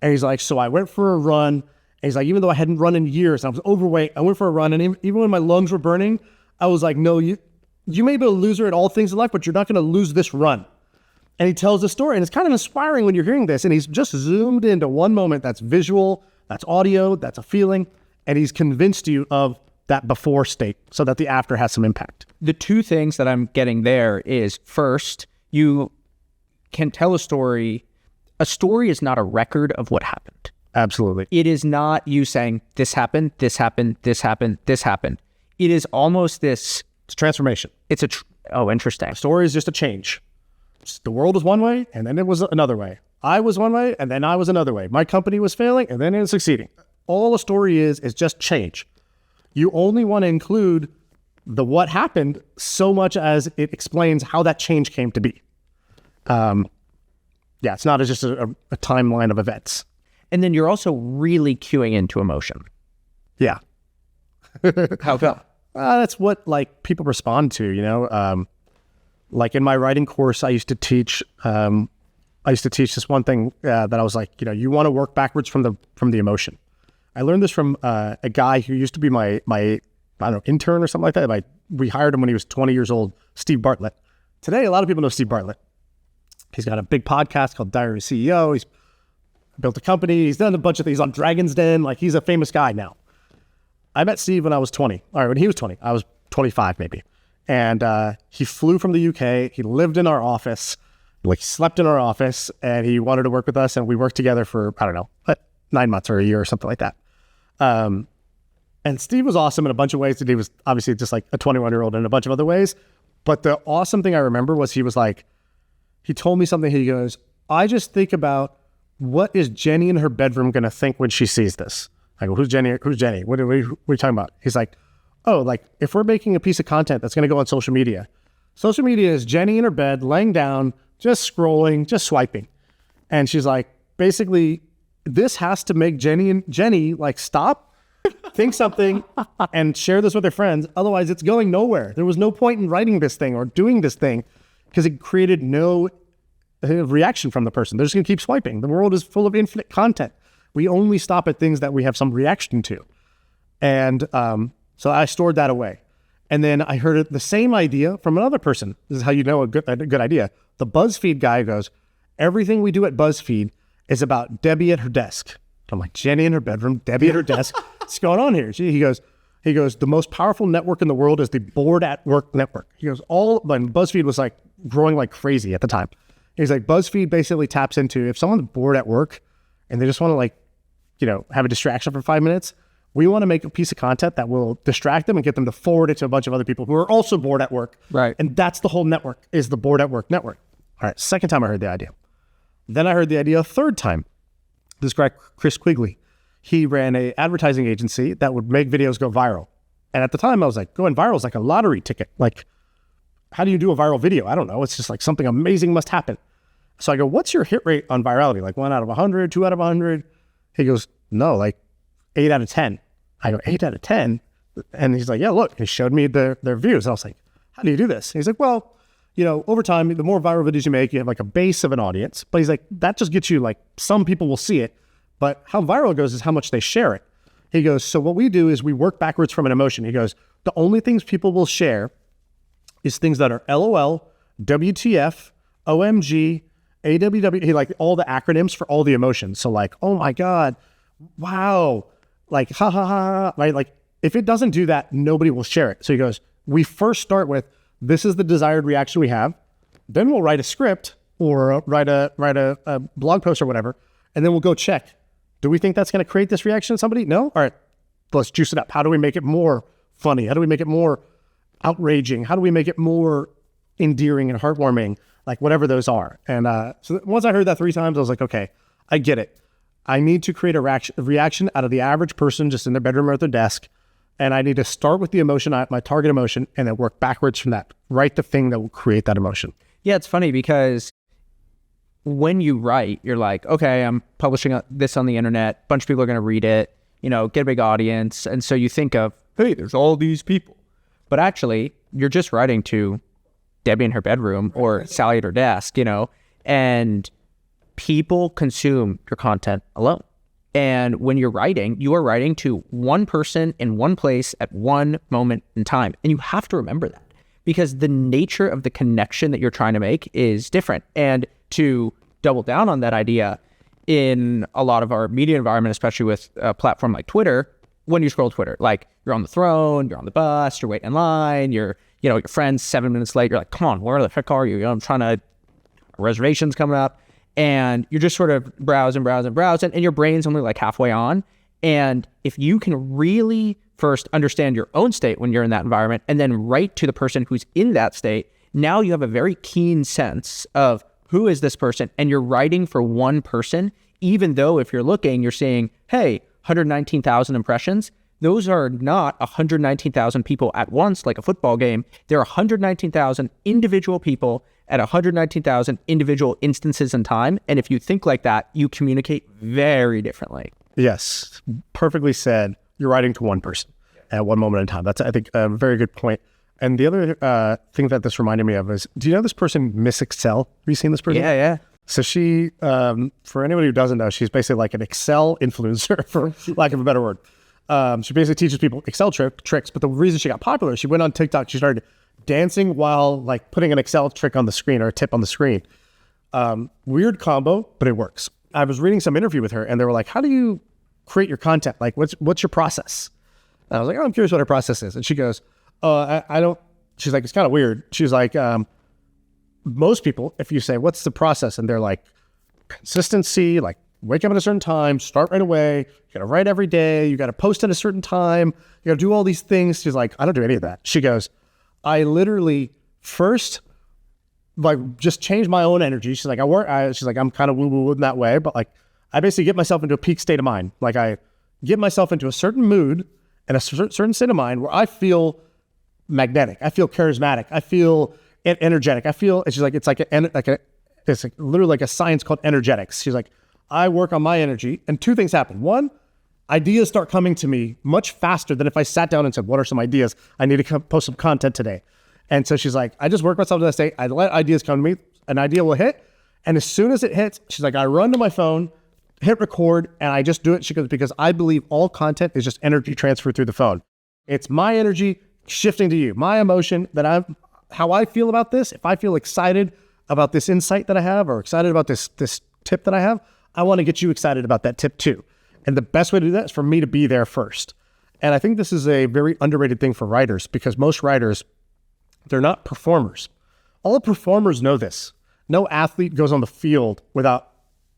And he's like, so I went for a run. And he's like, even though I hadn't run in years, and I was overweight, I went for a run. And even when my lungs were burning, I was like, no, you may be a loser at all things in life, but you're not going to lose this run. And he tells the story. And it's kind of inspiring when you're hearing this. And he's just zoomed into one moment that's visual, that's audio, that's a feeling. And he's convinced you of that before state so that the after has some impact. The 2 things that I'm getting there is, first, you can tell a story. A story is not a record of what happened. Absolutely. It is not you saying, this happened, this happened, this happened, this happened. It is almost this. It's a transformation. It's interesting. A story is just a change. The world was one way, and then it was another way. I was one way, and then I was another way. My company was failing, and then it was succeeding. All a story is just change. You only want to include the what happened so much as it explains how that change came to be. It's not just a timeline of events. And then you're also really cueing into emotion. Yeah. How come? That's what like people respond to, you know. Like in my writing course, I used to teach this one thing that I was like, you know, you want to work backwards from the emotion. I learned this from a guy who used to be my I don't know, intern or something like that. We hired him when he was 20 years old, Steve Bartlett. Today, a lot of people know Steve Bartlett. He's got a big podcast called Diary of a CEO. He's built a company. He's done a bunch of things on Dragon's Den. Like he's a famous guy now. I met Steve when I was 20. Or when he was 20. I was 25 maybe. And he flew from the UK. He lived in our office. Like slept in our office. And he wanted to work with us. And we worked together for, I don't know, 9 months or a year or something like that. And Steve was awesome in a bunch of ways. He was obviously just like a 21-year-old in a bunch of other ways. But the awesome thing I remember was he was like, he told me something. He goes, I just think about what is Jenny in her bedroom going to think when she sees this? I go, who's Jenny? Who's Jenny? What are you talking about? He's like, oh, like if we're making a piece of content that's going to go on social media is Jenny in her bed, laying down, just scrolling, just swiping. And she's like, basically, this has to make Jenny like stop, think something, and share this with her friends. Otherwise, it's going nowhere. There was no point in writing this thing or doing this thing because it created no reaction from the person. They're just going to keep swiping. The world is full of infinite content. We only stop at things that we have some reaction to. And so I stored that away. And then I heard the same idea from another person. This is how you know a good idea. The BuzzFeed guy goes, everything we do at BuzzFeed is about Debbie at her desk. I'm like, Jenny in her bedroom, Debbie at her desk. What's going on here? He goes, the most powerful network in the world is the bored at work network. He goes, when BuzzFeed was like growing like crazy at the time. He's like, BuzzFeed basically taps into if someone's bored at work and they just want to like, have a distraction for 5 minutes, we want to make a piece of content that will distract them and get them to forward it to a bunch of other people who are also bored at work. Right. And that's the whole network, is the bored at work network. All right, second time I heard the idea. Then I heard the idea a third time. This guy, Chris Quigley, he ran a advertising agency that would make videos go viral. And at the time I was like, going viral is like a lottery ticket. Like, how do you do a viral video? I don't know. It's just like something amazing must happen. So I go, what's your hit rate on virality? Like 1 out of 100, 2 out of 100? He goes, no, like 8 out of 10. I go, 8 out of 10? And he's like, yeah, look. He showed me their views. I was like, how do you do this? And he's like, well, over time, the more viral videos you make, you have like a base of an audience. But he's like, that just gets you like, some people will see it. But how viral it goes is how much they share it. He goes, so what we do is we work backwards from an emotion. He goes, the only things people will share is things that are LOL, WTF, OMG, AWW, he like all the acronyms for all the emotions. So like, oh my God, wow, like ha ha ha, right? Like if it doesn't do that, nobody will share it. So he goes, we first start with, this is the desired reaction we have. Then we'll write a script or write a blog post or whatever. And then we'll go check. Do we think that's going to create this reaction in somebody? No? All right, let's juice it up. How do we make it more funny? How do we make it more outraging? How do we make it more endearing and heartwarming? Like whatever those are. And so once I heard that 3 times, I was like, okay, I get it. I need to create a reaction out of the average person just in their bedroom or at their desk. And I need to start with the emotion, my target emotion, and then work backwards from that. Write the thing that will create that emotion. Yeah, it's funny because when you write, you're like, okay, I'm publishing this on the internet. A bunch of people are going to read it, get a big audience. And so you think of, hey, there's all these people. But actually, you're just writing to Debbie in her bedroom or Sally at her desk, and people consume your content alone. And when you're writing, you are writing to one person in one place at one moment in time. And you have to remember that because the nature of the connection that you're trying to make is different. And to double down on that idea, in a lot of our media environment, especially with a platform like Twitter, when you scroll Twitter, like you're on the throne, you're on the bus, you're waiting in line, your friend's 7 minutes late, you're like, come on, where the heck are you? I'm trying to, reservations coming up. And you're just sort of browsing, and your brain's only like halfway on. And if you can really first understand your own state when you're in that environment and then write to the person who's in that state, now you have a very keen sense of who is this person, and you're writing for one person, even though if you're looking, you're seeing, hey, 119,000 impressions. Those are not 119,000 people at once, like a football game. There are 119,000 individual people at 119,000 individual instances in time. And if you think like that, you communicate very differently. Yes, perfectly said. You're writing to one person at one moment in time. That's, I think, a very good point. And the other thing that this reminded me of is, do you know this person, Miss Excel? Have you seen this person? Yeah. So she, for anyone who doesn't know, she's basically like an Excel influencer, for lack of a better word. She basically teaches people Excel tricks, but the reason she got popular, she went on TikTok, she started dancing while like putting an Excel trick on the screen or a tip on the screen. Weird combo, but it works. I was reading some interview with her and they were like, how do you create your content? Like, what's your process? And I was like, oh, I'm curious what her process is. And she goes, I don't, she's like, it's kind of weird. She's like, most people, if you say, what's the process? And they're like, consistency, like wake up at a certain time, start right away. You got to write every day. You got to post at a certain time. You got to do all these things. She's like, I don't do any of that. She goes, I literally first like just change my own energy. She's like, she's like, I'm kind of woo-woo in that way, but like I basically get myself into a peak state of mind. Like I get myself into a certain mood and a certain state of mind where I feel magnetic, I feel charismatic, I feel energetic. I feel it's literally like a science called energetics. She's like, I work on my energy, and two things happen. One, ideas start coming to me much faster than if I sat down and said, what are some ideas? I need to post some content today. And so she's like, I just work myself to that state. I let ideas come to me. An idea will hit. And as soon as it hits, she's like, I run to my phone, hit record, and I just do it. She goes, because I believe all content is just energy transfer through the phone. It's my energy shifting to you, my emotion how I feel about this. If I feel excited about this insight that I have, or excited about this tip that I have, I want to get you excited about that tip too. And the best way to do that is for me to be there first. And I think this is a very underrated thing for writers, because most writers, they're not performers. All performers know this. No athlete goes on the field without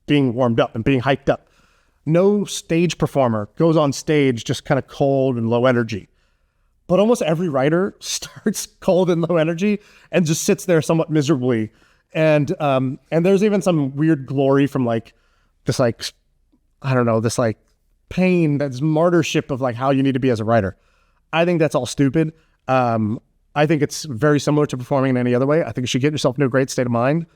being warmed up and being hyped up. No stage performer goes on stage just kind of cold and low energy. But almost every writer starts cold and low energy and just sits there somewhat miserably. And there's even some weird glory from this pain, that's martyrship of like how you need to be as a writer. I think that's all stupid. I think it's very similar to performing in any other way. I think you should get yourself into a great state of mind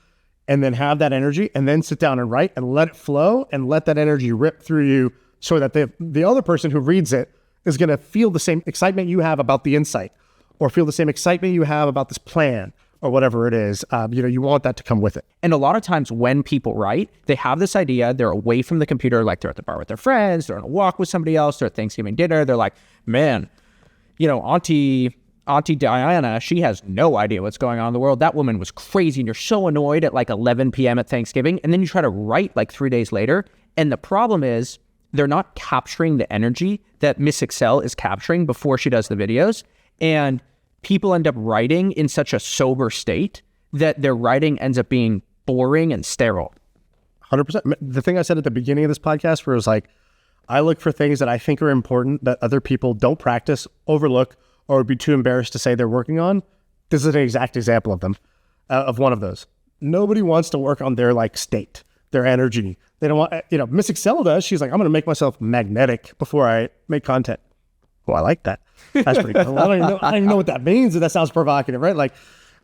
and then have that energy and then sit down and write and let it flow and let that energy rip through you so that the other person who reads it is going to feel the same excitement you have about the insight, or feel the same excitement you have about this plan, or whatever it is. You want that to come with it. And a lot of times when people write, they have this idea, they're away from the computer, like they're at the bar with their friends, they're on a walk with somebody else, they're at Thanksgiving dinner, they're like, man, Auntie Diana, she has no idea what's going on in the world. That woman was crazy, and you're so annoyed at like 11 p.m. at Thanksgiving, and then you try to write like 3 days later, and the problem is they're not capturing the energy that Miss Excel is capturing before she does the videos, and people end up writing in such a sober state that their writing ends up being boring and sterile. 100%. The thing I said at the beginning of this podcast where it was like, I look for things that I think are important that other people don't practice, overlook, or would be too embarrassed to say they're working on. This is an exact example of them, of one of those. Nobody wants to work on their state, their energy. They don't want, Miss Excel does. She's like, I'm going to make myself magnetic before I make content. Well, I like that. That's pretty cool. I don't even know what that means. And that sounds provocative, right? Like,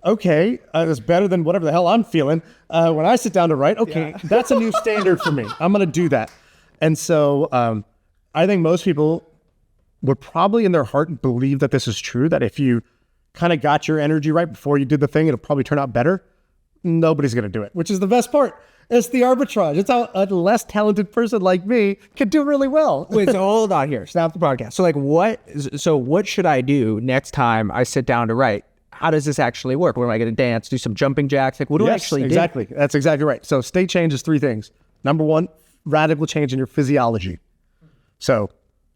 okay, it's better than whatever the hell I'm feeling. When I sit down to write, okay, that's a new standard for me. I'm going to do that. And so I think most people would probably in their heart believe that this is true, that if you kind of got your energy right before you did the thing, it'll probably turn out better. Nobody's going to do it, which is the best part. It's the arbitrage. It's how a less talented person like me can do really well. Wait, so hold on here. Stop the podcast. So what should I do next time I sit down to write? How does this actually work? What am I going to dance? Do some jumping jacks? Like, what do I actually do? Exactly. That's exactly right. So state change is 3 things. Number 1, radical change in your physiology. So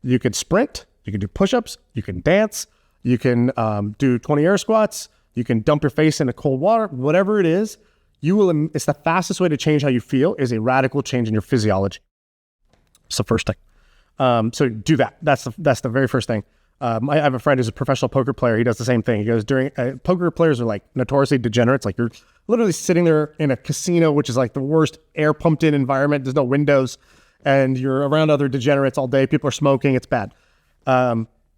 you could sprint, you can do push-ups, you can dance, you can do 20 air squats, you can dump your face into cold water, whatever it is. It's the fastest way to change how you feel is a radical change in your physiology. It's the first thing. So do that. That's the very first thing. I have a friend who's a professional poker player. He does the same thing. He goes poker players are like notoriously degenerates. Like you're literally sitting there in a casino, which is like the worst air pumped in environment. There's no windows and you're around other degenerates all day. People are smoking. It's bad.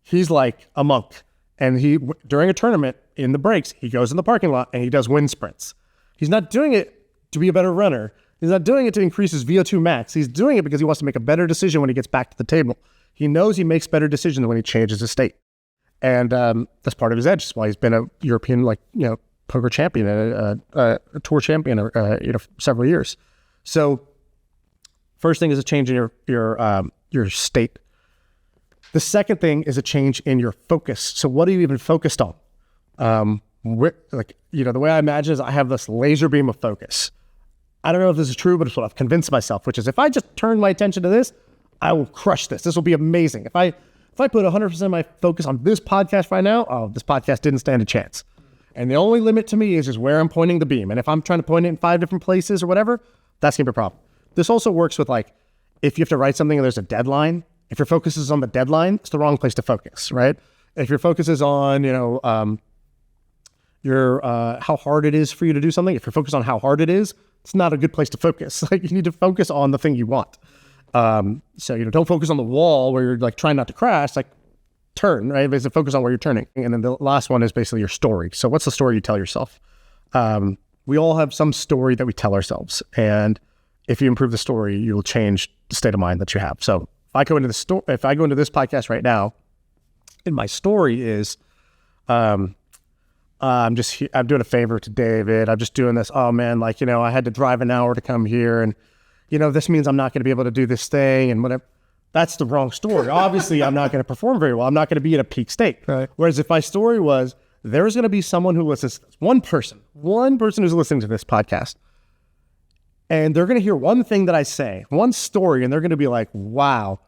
He's like a monk, and during a tournament in the breaks, he goes in the parking lot and he does wind sprints. He's not doing it to be a better runner. He's not doing it to increase his VO2 max. He's doing it because he wants to make a better decision when he gets back to the table. He knows he makes better decisions when he changes his state. And that's part of his edge. That's why he's been a European, poker champion, a tour champion, several years. So first thing is a change in your state. The second thing is a change in your focus. So what are you even focused on? The way I imagine is I have this laser beam of focus. I don't know if this is true, but it's what I've convinced myself, which is if I just turn my attention to this, I will crush this. This will be amazing. If I put 100% of my focus on this podcast right now, this podcast didn't stand a chance. And the only limit to me is just where I'm pointing the beam. And if I'm trying to point it in 5 different places or whatever, that's going to be a problem. This also works with if you have to write something and there's a deadline, if your focus is on the deadline, it's the wrong place to focus, right? If your focus is on, how hard it is for you to do something, if you're focused on how hard it is, it's not a good place to focus. You need to focus on the thing you want. So don't focus on the wall where you're trying not to crash. turn, right? Basically focus on where you're turning. And then the last one is basically your story. So what's the story you tell yourself? We all have some story that we tell ourselves. And if you improve the story, you'll change the state of mind that you have. So if I go into this podcast right now, and my story is, I'm doing a favor to David. I'm just doing this. Oh man, like, I had to drive an hour to come here, and this means I'm not going to be able to do this thing and whatever. That's the wrong story. Obviously, I'm not going to perform very well. I'm not going to be in a peak state. Right. Whereas if my story was, there's going to be someone who listens, one person who's listening to this podcast, and they're going to hear one thing that I say, one story, and they're going to be like, wow,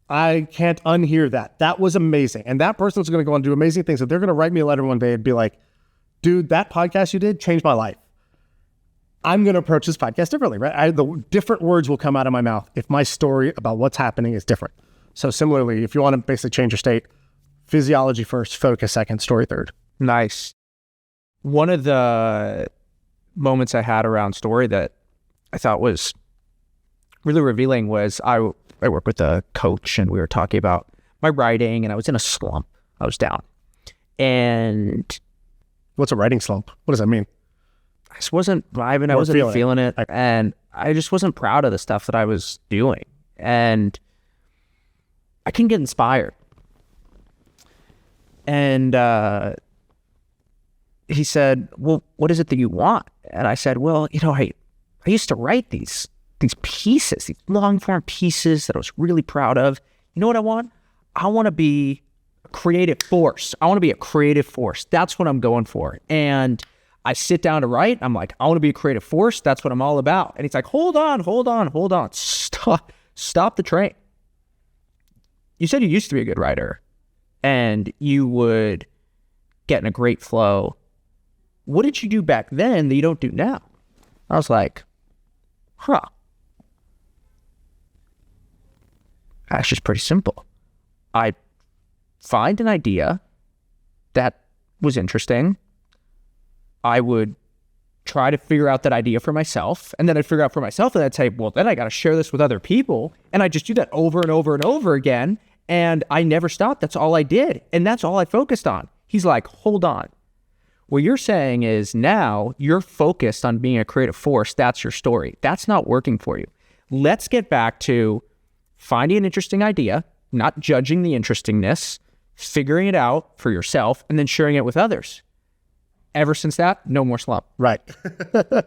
I can't unhear that. That was amazing. And that person's going to go on and do amazing things. So they're going to write me a letter one day and be like, dude, that podcast you did changed my life. I'm going to approach this podcast differently, right? The different words will come out of my mouth if my story about what's happening is different. So similarly, if you want to basically change your state, physiology first, focus second, story third. Nice. One of the moments I had around story that I thought was really revealing was I work with a coach, and we were talking about my writing, and I was in a slump. I was down. And what's a writing slump? What does that mean? I just wasn't vibing. I wasn't feeling it. And I just wasn't proud of the stuff that I was doing. And I couldn't get inspired. And he said, well, what is it that you want? And I said, well, I used to write these pieces, these long form pieces that I was really proud of. You know what I want? I want to be a creative force. I want to be a creative force. That's what I'm going for. And I sit down to write. I'm like, I want to be a creative force. That's what I'm all about. And he's like, hold on. Stop the train. You said you used to be a good writer and you would get in a great flow. What did you do back then that you don't do now? I was like, that's just pretty simple. I find an idea that was interesting. I would try to figure out that idea for myself, and then I'd figure out for myself, and I'd say, well, then I got to share this with other people. And I just do that over and over and over again. And I never stopped. That's all I did. And that's all I focused on. He's like, hold on. What you're saying is now you're focused on being a creative force. That's your story. That's not working for you. Let's get back to finding an interesting idea, not judging the interestingness, figuring it out for yourself, and then sharing it with others. Ever since that, no more slump. Right.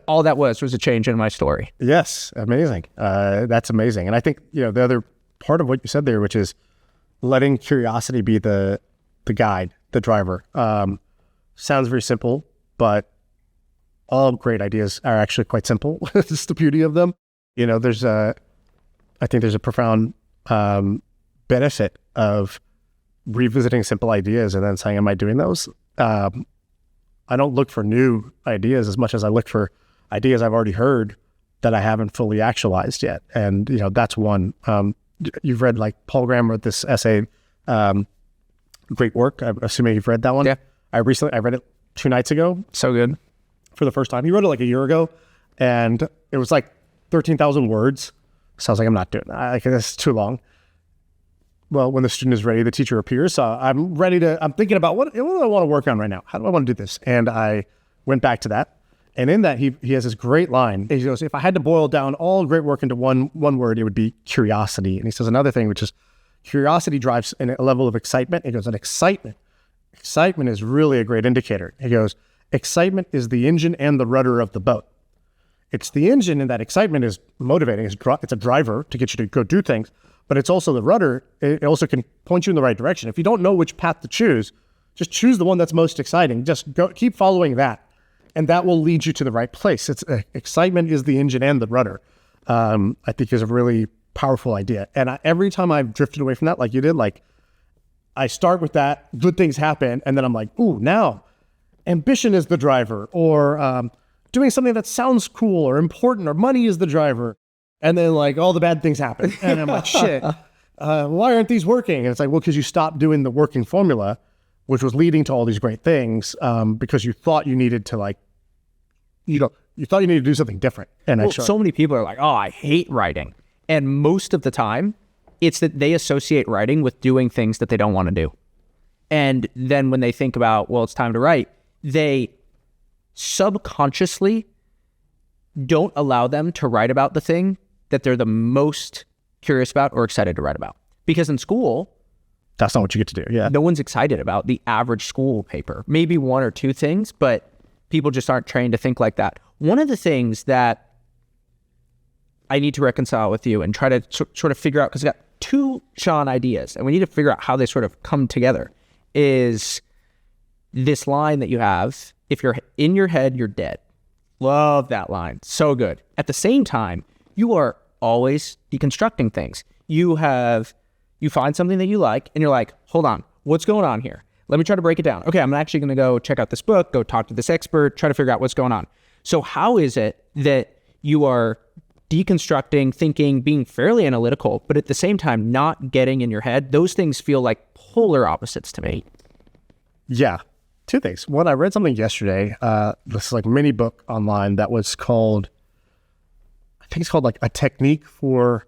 All that was a change in my story. Yes. Amazing. That's amazing. And I think, the other part of what you said there, which is letting curiosity be the guide, the driver. Sounds very simple, but all great ideas are actually quite simple. It's the beauty of them. I think there's a profound benefit of revisiting simple ideas and then saying, am I doing those? I don't look for new ideas as much as I look for ideas I've already heard that I haven't fully actualized yet. And, that's one. You've read, like, Paul Graham wrote this essay, Great Work. I'm assuming you've read that one. Yeah. I read it 2 nights ago. So good. For the first time. He wrote it like a year ago, and it was like 13,000 words. So I was like, I'm not doing that. That's too long. Well, when the student is ready, the teacher appears. So I'm thinking about what do I want to work on right now? How do I want to do this? And I went back to that. And in that, he has this great line. He goes, if I had to boil down all great work into one word, it would be curiosity. And he says another thing, which is curiosity drives a level of excitement. He goes, and excitement is really a great indicator. He goes, excitement is the engine and the rudder of the boat. It's the engine, and that excitement is motivating. It's a driver to get you to go do things. But it's also the rudder. It also can point you in the right direction. If you don't know which path to choose, just choose the one that's most exciting. Just keep following that, and that will lead you to the right place. Excitement is the engine and the rudder. I think is a really powerful idea. And every time I've drifted away from that, like you did, like I start with that, good things happen, and then I'm like, ooh, now ambition is the driver, or doing something that sounds cool or important, or money is the driver. And then, like, all the bad things happen. And I'm like, shit, why aren't these working? And it's like, well, because you stopped doing the working formula, which was leading to all these great things, because you thought you needed to, you thought you needed to do something different. And so many people are like, oh, I hate writing. And most of the time, It's that they associate writing with doing things that they don't want to do. And then when they think about, well, it's time to write, they subconsciously don't allow them to write about the thing that they're the most curious about or excited to write about. Because in school, that's not what you get to do. Yeah. No one's excited about the average school paper. Maybe one or two things, but people just aren't trained to think like that. One of the things that I need to reconcile with you and try to sort of figure out, because I got two Shaan ideas and we need to figure out how they sort of come together, is this line that you have, if you're in your head, you're dead. Love that line. So good. At the same time, you are always deconstructing things. You find something that you like and you're like, hold on, what's going on here? Let me try to break it down. Okay, I'm actually going to go check out this book, go talk to this expert, try to figure out what's going on. So how is it that you are deconstructing, thinking, being fairly analytical, but at the same time not getting in your head? Those things feel like polar opposites to me. Yeah. Two things. One, I read something yesterday, this like mini book online that was called, I think it's called like a technique for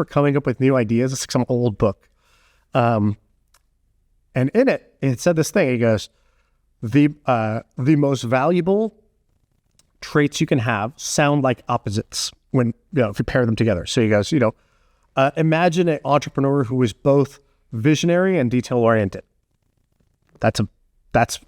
coming up with new ideas. It's like some old book. And in it, it said this thing. It goes, the most valuable traits you can have sound like opposites when, if you pair them together. So he goes, imagine an entrepreneur who is both visionary and detail oriented. That's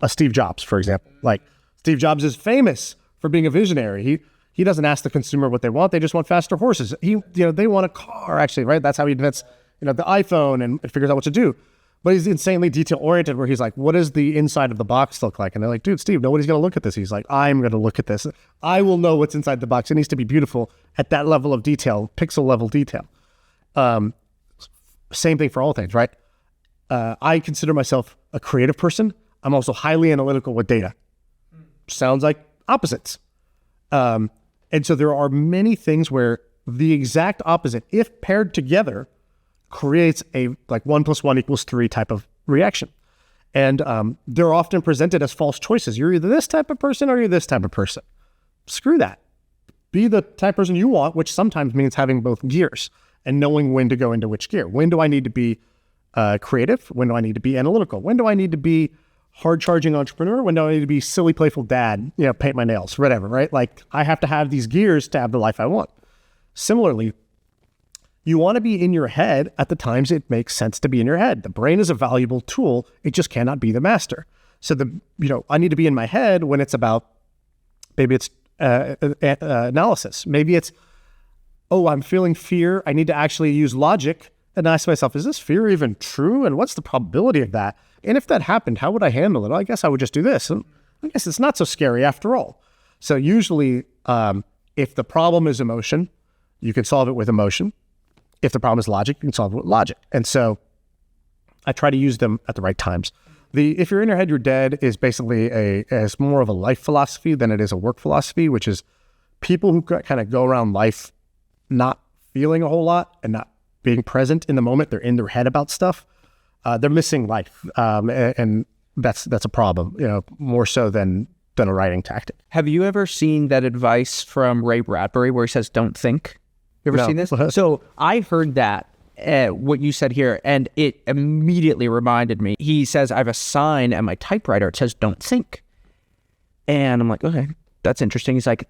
a Steve Jobs, for example. Like Steve Jobs is famous for being a visionary. He doesn't ask the consumer what they want. They just want faster horses. They want a car, actually, right? That's how he invents, the iPhone and figures out what to do. But he's insanely detail oriented, where he's like, what does the inside of the box look like? And they're like, dude, Steve, nobody's going to look at this. He's like, I'm going to look at this. I will know what's inside the box. It needs to be beautiful at that level of detail, pixel level detail. Same thing for all things, right? I consider myself a creative person. I'm also highly analytical with data. Sounds like opposites. And so there are many things where the exact opposite, if paired together, creates a like 1 + 1 = 3 type of reaction. And they're often presented as false choices. You're either this type of person or you're this type of person. Screw that. Be the type of person you want, which sometimes means having both gears and knowing when to go into which gear. When do I need to be creative? When do I need to be analytical? When do I need to be hard-charging entrepreneur? When do I need to be silly, playful dad, paint my nails, whatever, right? Like I have to have these gears to have the life I want. Similarly, you want to be in your head at the times it makes sense to be in your head. The brain is a valuable tool. It just cannot be the master. So I need to be in my head when it's about, maybe it's analysis. Maybe it's, I'm feeling fear. I need to actually use logic and ask myself, is this fear even true? And what's the probability of that? And if that happened, how would I handle it? I guess I would just do this. And I guess it's not so scary after all. So usually, if the problem is emotion, you can solve it with emotion. If the problem is logic, you can solve it with logic. And so I try to use them at the right times. If you're in your head, you're dead is basically it's more of a life philosophy than it is a work philosophy, which is people who kind of go around life not feeling a whole lot and not being present in the moment. They're in their head about stuff. They're missing life. And that's a problem, more so than a writing tactic. Have you ever seen that advice from Ray Bradbury where he says, don't think? You ever seen this? So I heard that, what you said here, and it immediately reminded me. He says, I have a sign at my typewriter. It says, don't think. And I'm like, okay, that's interesting. He's like,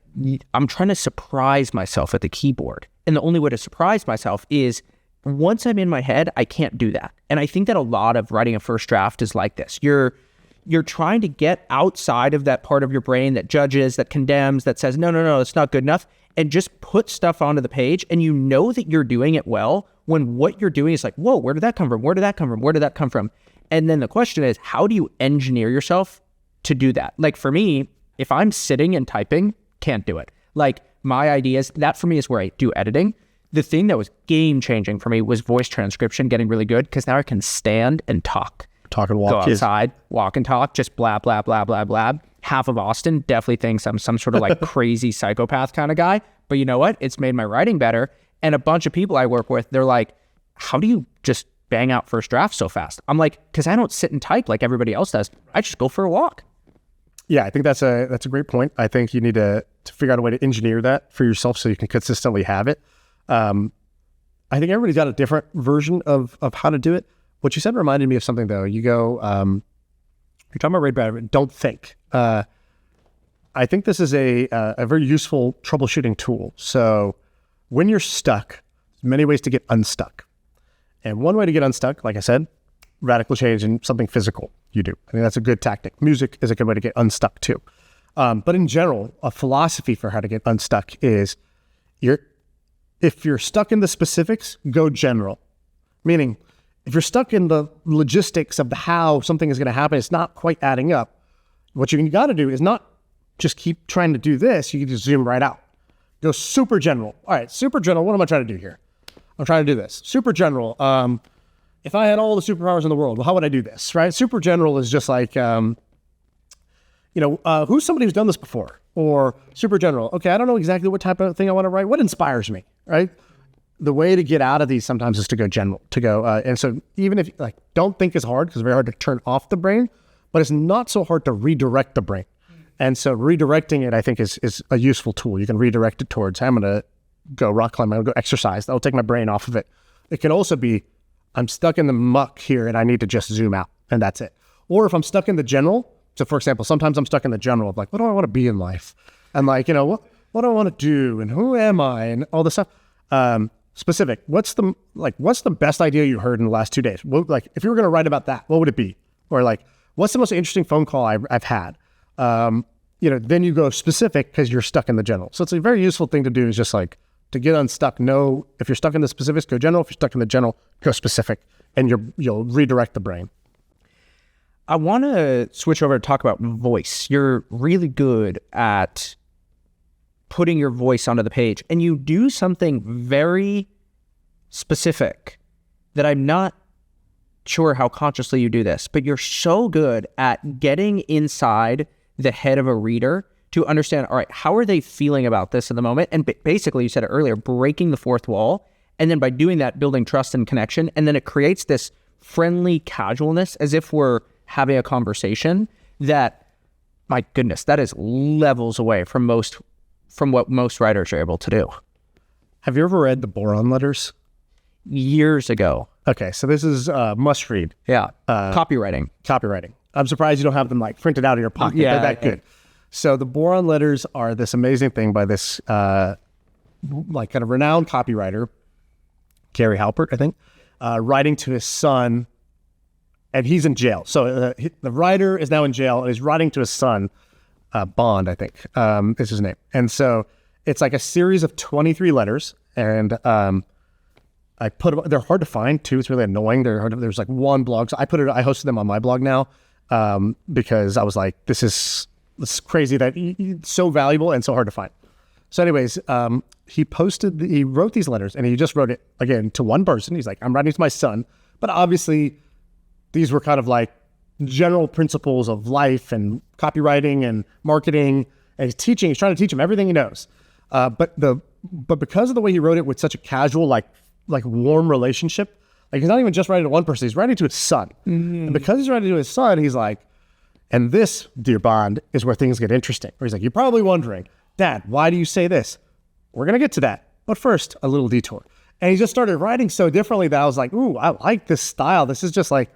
I'm trying to surprise myself at the keyboard. And the only way to surprise myself is once I'm in my head, I can't do that. And I think that a lot of writing a first draft is like this. You're trying to get outside of that part of your brain that judges, that condemns, that says, no, it's not good enough, and just put stuff onto the page. And you know that you're doing it well when what you're doing is like, whoa, where did that come from? Where did that come from? Where did that come from? And then the question is, how do you engineer yourself to do that? Like for me, if I'm sitting and typing, can't do it. Like my ideas, that for me is where I do editing. The thing that was game changing for me was voice transcription getting really good, because now I can stand and talk. Talk and walk. Go outside, walk and talk, just blab, blab, blab, blab, blab. Half of Austin definitely thinks I'm some sort of like crazy psychopath kind of guy. But you know what? It's made my writing better. And a bunch of people I work with, they're like, how do you just bang out first drafts so fast? I'm like, because I don't sit and type like everybody else does. I just go for a walk. Yeah, I think that's a great point. I think you need to figure out a way to engineer that for yourself so you can consistently have it. I think everybody's got a different version of how to do it. What you said reminded me of something though. You go, you're talking about right about it, don't think. I think this is a very useful troubleshooting tool. So when you're stuck, there's many ways to get unstuck. And one way to get unstuck, like I said, radical change in something physical you do. I think that's a good tactic. Music is a good way to get unstuck too. But in general, a philosophy for how to get unstuck is if you're stuck in the specifics, go general. Meaning, if you're stuck in the logistics of the how something is going to happen, it's not quite adding up. What you got to do is not just keep trying to do this. You can just zoom right out. Go super general. All right, super general. What am I trying to do here? I'm trying to do this. Super general. If I had all the superpowers in the world, well, how would I do this, right? Super general is just like, who's somebody who's done this before? Or super general. Okay, I don't know exactly what type of thing I want to write. What inspires me, right? The way to get out of these sometimes is to go general, and so even if, like, don't think is hard because it's very hard to turn off the brain, but it's not so hard to redirect the brain. And so redirecting it, I think, is a useful tool. You can redirect it towards, hey, I'm going to go rock climb, I'm going to go exercise. That'll take my brain off of it. It can also be, I'm stuck in the muck here and I need to just zoom out, and that's it. Or if I'm stuck in the general, so for example, sometimes I'm stuck in the general of like, what do I want to be in life? And like, what do I want to do? And who am I? And all this stuff. Specific. What's the best idea you heard in the last 2 days? Like, if you were going to write about that, what would it be? Or like, what's the most interesting phone call I've had? Then you go specific because you're stuck in the general. So it's a very useful thing to do, is just like to get unstuck. Know if you're stuck in the specifics, go general. If you're stuck in the general, go specific, and you'll redirect the brain. I want to switch over to talk about voice. You're really good at putting your voice onto the page, and you do something very specific that I'm not sure how consciously you do this, but you're so good at getting inside the head of a reader to understand, all right, how are they feeling about this in the moment? And basically, you said it earlier, breaking the fourth wall. And then by doing that, building trust and connection. And then it creates this friendly casualness as if we're having a conversation that, my goodness, that is levels away from what most writers are able to do. Have you ever read the Boron Letters? Years ago. Okay, so this is must read. Yeah, copywriting. I'm surprised you don't have them like printed out of your pocket. They're that good. So the Boron Letters are this amazing thing by this like kind of renowned copywriter, Gary Halpert, I think, writing to his son, and he's in jail. So the writer is now in jail and he's writing to his son, Bond, I think, is his name. And so it's like a series of 23 letters, and they're hard to find too. It's really annoying. There's like one blog. So I hosted them on my blog now, because I was like, this is crazy that it's so valuable and so hard to find. So anyways, he wrote these letters, and he just wrote it again to one person. He's like, I'm writing to my son, but obviously these were kind of like general principles of life and copywriting and marketing, and he's trying to teach him everything he knows. But because of the way he wrote it with such a casual, like warm relationship, like he's not even just writing to one person, he's writing to his son. Mm-hmm. And because he's writing to his son, he's like, and this, dear Bond, is where things get interesting. Where he's like, you're probably wondering, Dad, why do you say this? We're going to get to that. But first, a little detour. And he just started writing so differently that I was like, ooh, I like this style. This is just like,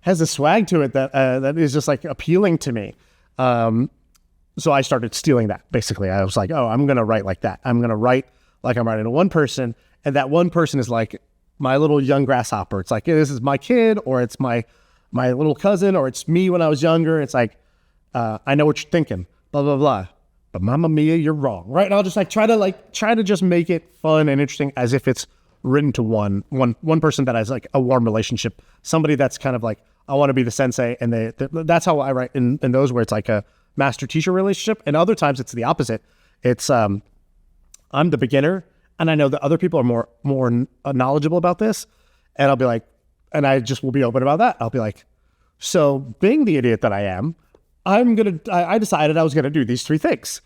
has a swag to it that is just like appealing to me. So I started stealing that, basically. I was like, oh, I'm going to write like that. I'm going to write like I'm writing to one person. And that one person is like my little young grasshopper. It's like, hey, this is my kid, or it's my little cousin, or it's me when I was younger. It's like, I know what you're thinking, blah, blah, blah. But Mamma Mia, you're wrong, right? And I'll just try to just make it fun and interesting, as if it's written to one person that has like a warm relationship, somebody that's kind of like, I want to be the sensei, and that's how I write in those, where it's like a master-teacher relationship. And other times it's the opposite. It's I'm the beginner, and I know that other people are more knowledgeable about this, and I'll be like, and I just will be open about that. I'll be like, so being the idiot that I am, I decided I was gonna do these 3 things.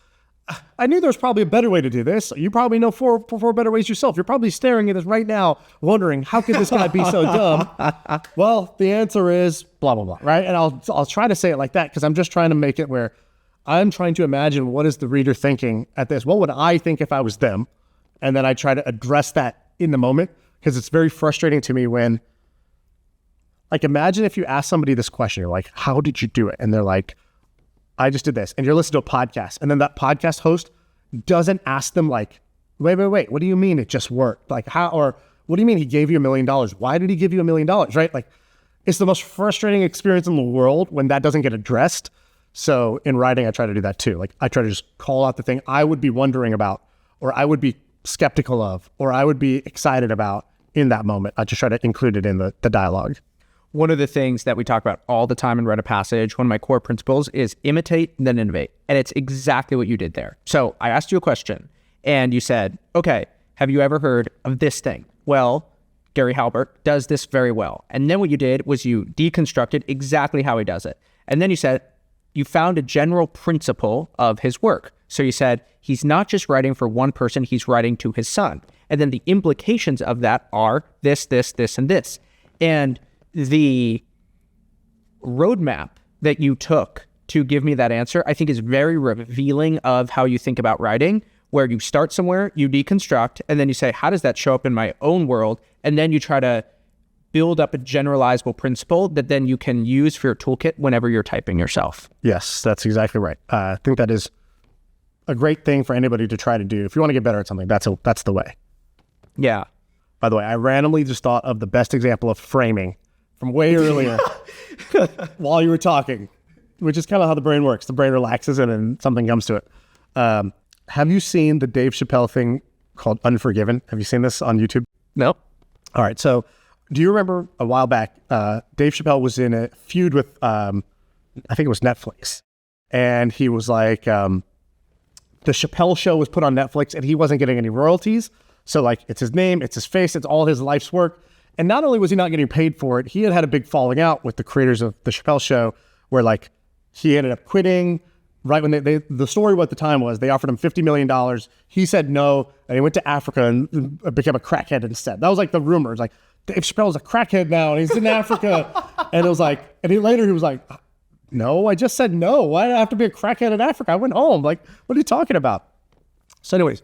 I knew there was probably a better way to do this. You probably know four better ways yourself. You're probably staring at this right now, wondering, how could this guy be so dumb? Well, the answer is blah, blah, blah, right? And I'll try to say it like that, because I'm just trying to make it where I'm trying to imagine, what is the reader thinking at this? What would I think if I was them? And then I try to address that in the moment, because it's very frustrating to me when, like, imagine if you ask somebody this question, you're like, how did you do it? And they're like, I just did this. And you're listening to a podcast, and then that podcast host doesn't ask them like, wait, what do you mean it just worked? Like, how, or what do you mean he gave you $1 million? Why did he give you $1 million, right? Like, it's the most frustrating experience in the world when that doesn't get addressed. So in writing, I try to do that too. Like, I try to just call out the thing I would be wondering about, or I would be skeptical of, or I would be excited about in that moment. I just try to include it in the dialogue. One of the things that we talk about all the time in Write a Passage, one of my core principles is imitate, then innovate. And it's exactly what you did there. So I asked you a question and you said, okay, have you ever heard of this thing? Well, Gary Halbert does this very well. And then what you did was you deconstructed exactly how he does it. And then you said, you found a general principle of his work. So you said, he's not just writing for one person, he's writing to his son. And then the implications of that are this, and this. And the roadmap that you took to give me that answer, I think is very revealing of how you think about writing, where you start somewhere, you deconstruct, and then you say, how does that show up in my own world? And then you try to build up a generalizable principle that then you can use for your toolkit whenever you're typing yourself. Yes, that's exactly right. I think that is a great thing for anybody to try to do. If you want to get better at something, that's the way. Yeah. By the way, I randomly just thought of the best example of framing from way earlier while you were talking, which is kind of how the brain works. The brain relaxes and then something comes to it. Have you seen the Dave Chappelle thing called Unforgiven? Have you seen this on YouTube? No. All right. So do you remember a while back, Dave Chappelle was in a feud with, I think it was Netflix. And he was like, the Chappelle show was put on Netflix and he wasn't getting any royalties. So like, it's his name, it's his face, it's all his life's work. And not only was he not getting paid for it, he had a big falling out with the creators of the Chappelle show where like he ended up quitting right when the story at the time was they offered him $50 million. He said no, and he went to Africa and became a crackhead instead. That was like the rumors, like Dave Chappelle's a crackhead now and he's in Africa. And it was like, and he was like, no, I just said no. Why did I have to be a crackhead in Africa? I went home. Like, what are you talking about? So anyways,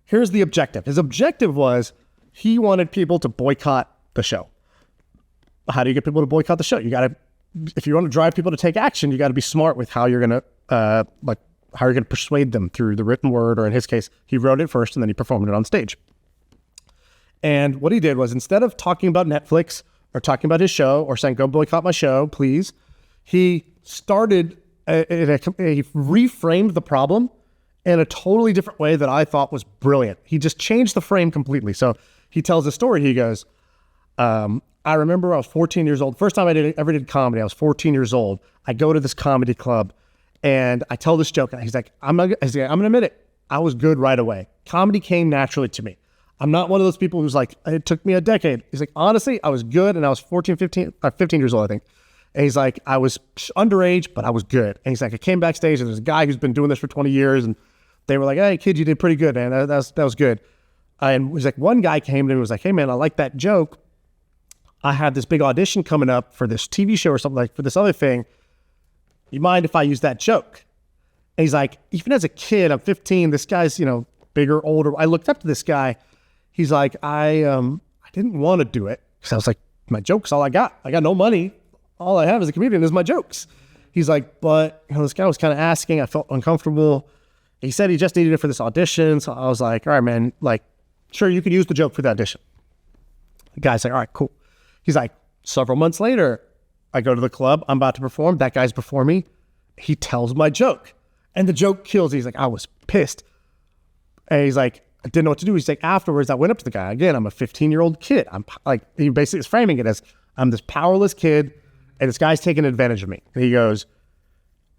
here's the objective. His objective was he wanted people to boycott the show. How do you get people to boycott the show? You got to, if you want to drive people to take action, you got to be smart with how you're going to, how you're going to persuade them through the written word, or in his case, he wrote it first and then he performed it on stage. And what he did was, instead of talking about Netflix or talking about his show or saying, go boycott my show, please, he started, he reframed the problem in a totally different way that I thought was brilliant. He just changed the frame completely. So he tells a story. He goes, I remember I was 14 years old. First time I ever did comedy, I was 14 years old. I go to this comedy club and I tell this joke. And he's like, I'm going to admit it. I was good right away. Comedy came naturally to me. I'm not one of those people who's like, it took me a decade. He's like, honestly, I was good. And I was 15 years old, I think. And he's like, I was underage, but I was good. And he's like, I came backstage and there's a guy who's been doing this for 20 years. And they were like, hey, kid, you did pretty good, man. That was good. And it was like, one guy came to me and was like, hey, man, I like that joke. I have this big audition coming up for this TV show or something, like for this other thing. You mind if I use that joke? And he's like, even as a kid, I'm 15, this guy's, bigger, older. I looked up to this guy. He's like, I didn't want to do it because I was like, my joke's all I got. I got no money. All I have as a comedian is my jokes. He's like, but this guy was kind of asking. I felt uncomfortable. He said he just needed it for this audition. So I was like, all right, man, like, sure, you could use the joke for the audition. The guy's like, all right, cool. He's like, several months later, I go to the club. I'm about to perform. That guy's before me. He tells my joke. And the joke kills. He's like, I was pissed. And he's like, I didn't know what to do. He's like, afterwards, I went up to the guy. Again, I'm a 15-year-old kid. I'm like, he basically is framing it as, I'm this powerless kid, and this guy's taking advantage of me. And he goes,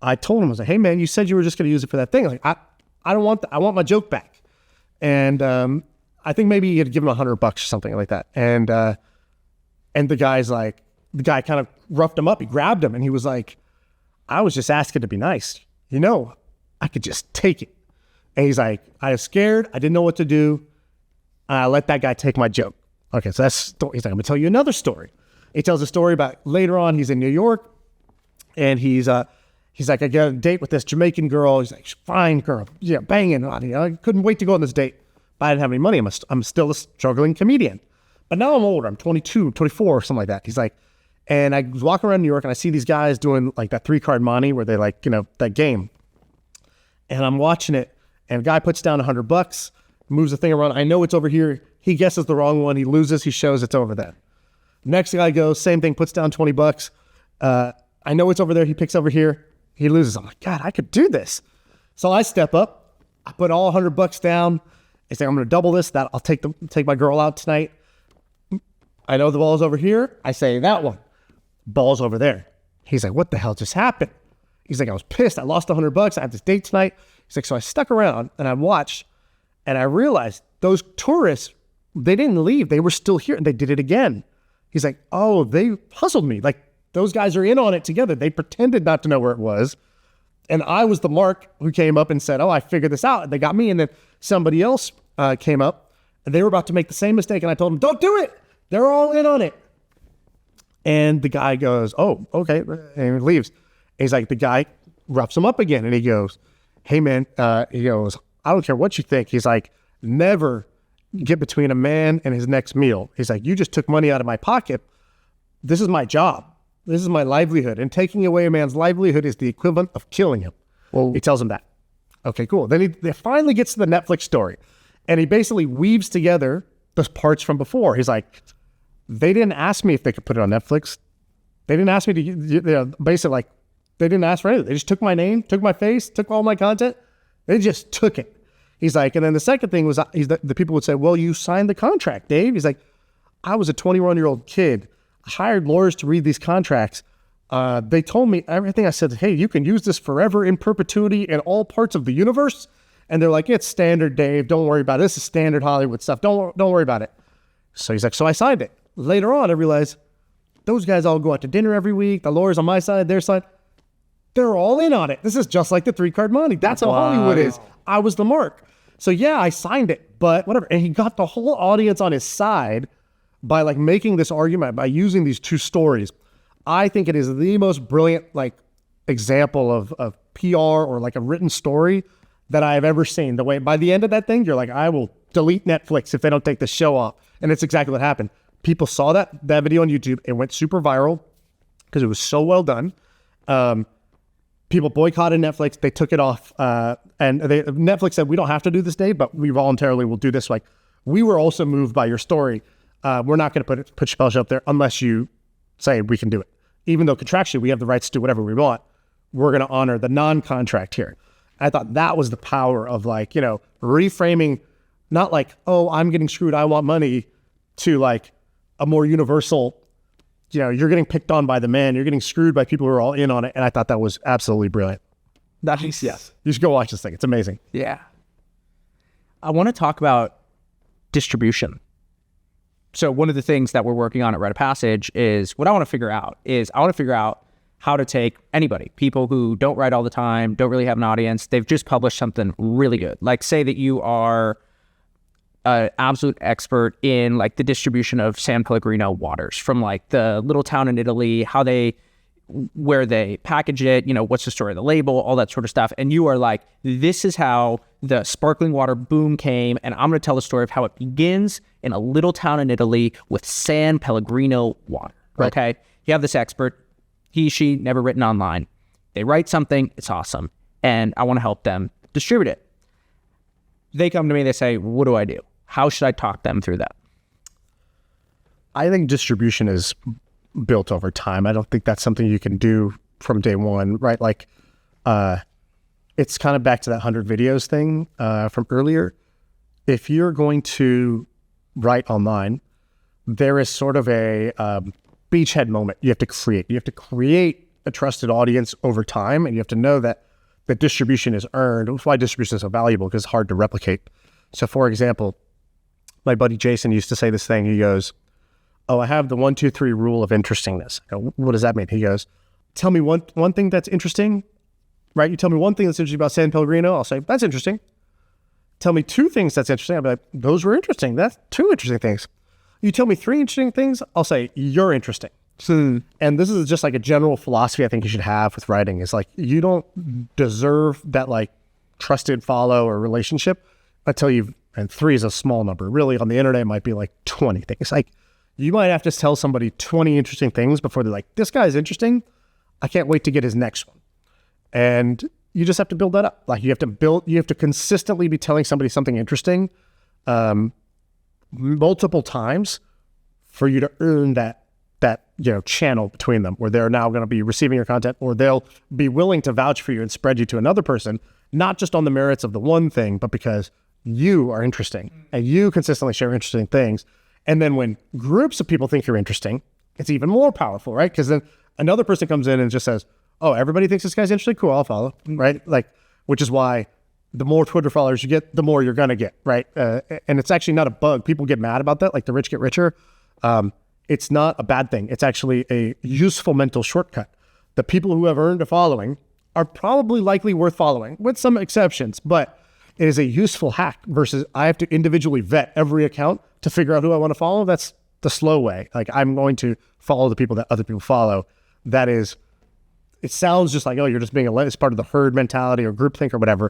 I told him, I was like, hey, man, you said you were just going to use it for that thing. Like, I don't want I want my joke back. And I think maybe he had given him $100 or something like that. And the guy kind of roughed him up. He grabbed him and he was like, I was just asking to be nice. I could just take it. And he's like, I was scared. I didn't know what to do. I let that guy take my joke. Okay, so he's like, I'm gonna tell you another story. He tells a story about later on, he's in New York and he's like, I got a date with this Jamaican girl. He's like, fine girl, yeah, banging on it. I couldn't wait to go on this date. but I didn't have any money. I'm still a struggling comedian. But now I'm older. I'm 22, 24, something like that. He's like, and I was walking around New York and I see these guys doing like that 3-card monte where they like, that game. And I'm watching it and a guy puts down $100, moves the thing around. I know it's over here. He guesses the wrong one. He loses. He shows it's over there. Next guy goes, same thing, puts down $20. I know it's over there. He picks over here. He loses. I'm like, God, I could do this. So I step up. I put all $100 down. I say, I'm going to double this. That I'll take my girl out tonight. I know the ball's over here. I say that one. Ball's over there. He's like, what the hell just happened? He's like, I was pissed. I lost $100. I have this date tonight. He's like, so I stuck around and I watched and I realized those tourists, they didn't leave. They were still here and they did it again. He's like, oh, they hustled me. Like those guys are in on it together. They pretended not to know where it was. And I was the mark who came up and said, oh, I figured this out. And they got me. And then somebody else came up and they were about to make the same mistake. And I told them, don't do it. They're all in on it. And the guy goes, oh, okay. And he leaves. He's like, the guy roughs him up again. And he goes, hey, man, he goes, I don't care what you think. He's like, never get between a man and his next meal. He's like, you just took money out of my pocket. This is my job. This is my livelihood. And taking away a man's livelihood is the equivalent of killing him. Well, he tells him that. Okay, cool. Then he finally gets to the Netflix story. And he basically weaves together the parts from before. He's like, they didn't ask me if they could put it on Netflix. They didn't ask me to, basically like, they didn't ask for anything. They just took my name, took my face, took all my content. They just took it. He's like, and then the second thing was, the people would say, well, you signed the contract, Dave. He's like, I was a 21-year-old kid. I hired lawyers to read these contracts. They told me everything. I said, hey, you can use this forever in perpetuity in all parts of the universe. And they're like, it's standard, Dave. Don't worry about it. This is standard Hollywood stuff. Don't worry about it. So he's like, so I signed it. Later on, I realized those guys all go out to dinner every week. The lawyers on my side, their side, they're all in on it. This is just like the 3-card monte. That's how Hollywood is. I was the mark. So yeah, I signed it, but whatever. And he got the whole audience on his side by like making this argument, by using these two stories. I think it is the most brilliant like example of PR or like a written story that I have ever seen. The way by the end of that thing, you're like, I will delete Netflix if they don't take the show off. And it's exactly what happened. People saw that video on YouTube. It went super viral because it was so well done. People boycotted Netflix. They took it off. And Netflix said, we don't have to do this, Dave, but we voluntarily will do this. Like, we were also moved by your story. We're not going to put Chappelle Show up there unless you say we can do it. Even though contractually we have the rights to do whatever we want, we're going to honor the non-contract here. I thought that was the power of like, reframing, not like, oh, I'm getting screwed, I want money, to like a more universal, you're getting picked on by the man, you're getting screwed by people who are all in on it. And I thought that was absolutely brilliant. Nice. Yes. You should go watch this thing. It's amazing. Yeah. I want to talk about distribution. So one of the things that we're working on at Rite of Passage is what I want to figure out how to take anybody, people who don't write all the time, don't really have an audience. They've just published something really good. Like say that you are an absolute expert in like the distribution of San Pellegrino waters from like the little town in Italy, where they package it, what's the story of the label, all that sort of stuff. And you are like, this is how the sparkling water boom came. And I'm going to tell the story of how it begins in a little town in Italy with San Pellegrino water. Right. Okay. You have this expert, she never written online. They write something. It's awesome. And I want to help them distribute it. They come to me, they say, what do I do? How should I talk them through that? I think distribution is built over time. I don't think that's something you can do from day one, right? Like, it's kind of back to that 100 videos thing from earlier. If you're going to write online, there is sort of a beachhead moment you have to create. You have to create a trusted audience over time, and you have to know that the distribution is earned. That's why distribution is so valuable, because it's hard to replicate. So for example, my buddy Jason used to say this thing. He goes, oh, I have the 1, 2, 3 rule of interestingness. I go, what does that mean? He goes, tell me one thing that's interesting, right? You tell me one thing that's interesting about San Pellegrino. I'll say, that's interesting. Tell me 2 things that's interesting. I'll be like, those were interesting. That's 2 interesting things. You tell me 3 interesting things. I'll say, you're interesting. And this is just like a general philosophy I think you should have with writing, is like, you don't deserve that like trusted follow or relationship until you've And 3 is a small number. Really, on the internet, it might be like 20 things. Like, you might have to tell somebody 20 interesting things before they're like, this guy's interesting. I can't wait to get his next one. And you just have to build that up. Like, you have to consistently be telling somebody something interesting multiple times for you to earn that channel between them, where they're now going to be receiving your content, or they'll be willing to vouch for you and spread you to another person, not just on the merits of the one thing, but because you are interesting and you consistently share interesting things. And then when groups of people think you're interesting, it's even more powerful, right? Because then another person comes in and just says, oh, everybody thinks this guy's interesting, cool, I'll follow, right? Like, which is why the more Twitter followers you get, the more you're gonna get, right? And it's actually not a bug. People get mad about that, like the rich get richer. It's not a bad thing. It's actually a useful mental shortcut. The people who have earned a following are probably likely worth following, with some exceptions, but it is a useful hack versus I have to individually vet every account to figure out who I want to follow. That's the slow way. Like, I'm going to follow the people that other people follow. That is, it sounds just like, oh, you're just being it's part of the herd mentality or groupthink or whatever,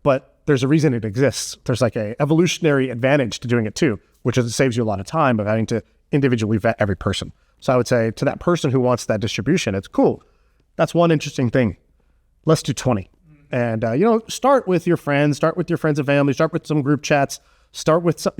but there's a reason it exists. There's like a evolutionary advantage to doing it too, which is it saves you a lot of time of having to individually vet every person. So I would say to that person who wants that distribution, it's cool. That's one interesting thing. Let's do 20. And, start with your friends, start with your friends and family, start with some group chats, start with some,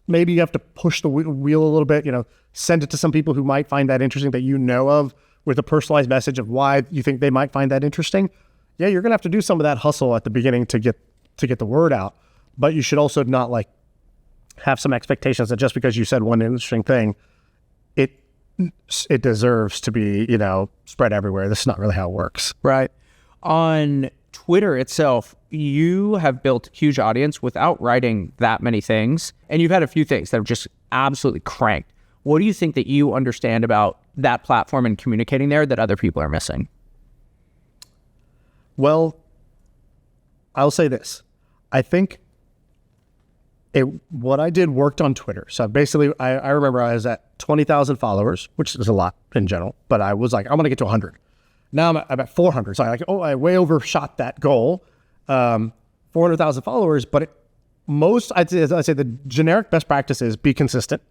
maybe you have to push the wheel a little bit, send it to some people who might find that interesting that you know of, with a personalized message of why you think they might find that interesting. Yeah, you're going to have to do some of that hustle at the beginning to get the word out. But you should also not like have some expectations that just because you said one interesting thing, it deserves to be, spread everywhere. This is not really how it works. Right. On Twitter itself, you have built a huge audience without writing that many things. And you've had a few things that have just absolutely cranked. What do you think that you understand about that platform and communicating there that other people are missing? Well, I'll say this. I think what I did worked on Twitter. So basically, I remember I was at 20,000 followers, which is a lot in general, but I was like, I'm going to get to 100. Now I'm at 400. So I way overshot that goal. 400,000 followers, but I'd say the generic best practice is be consistent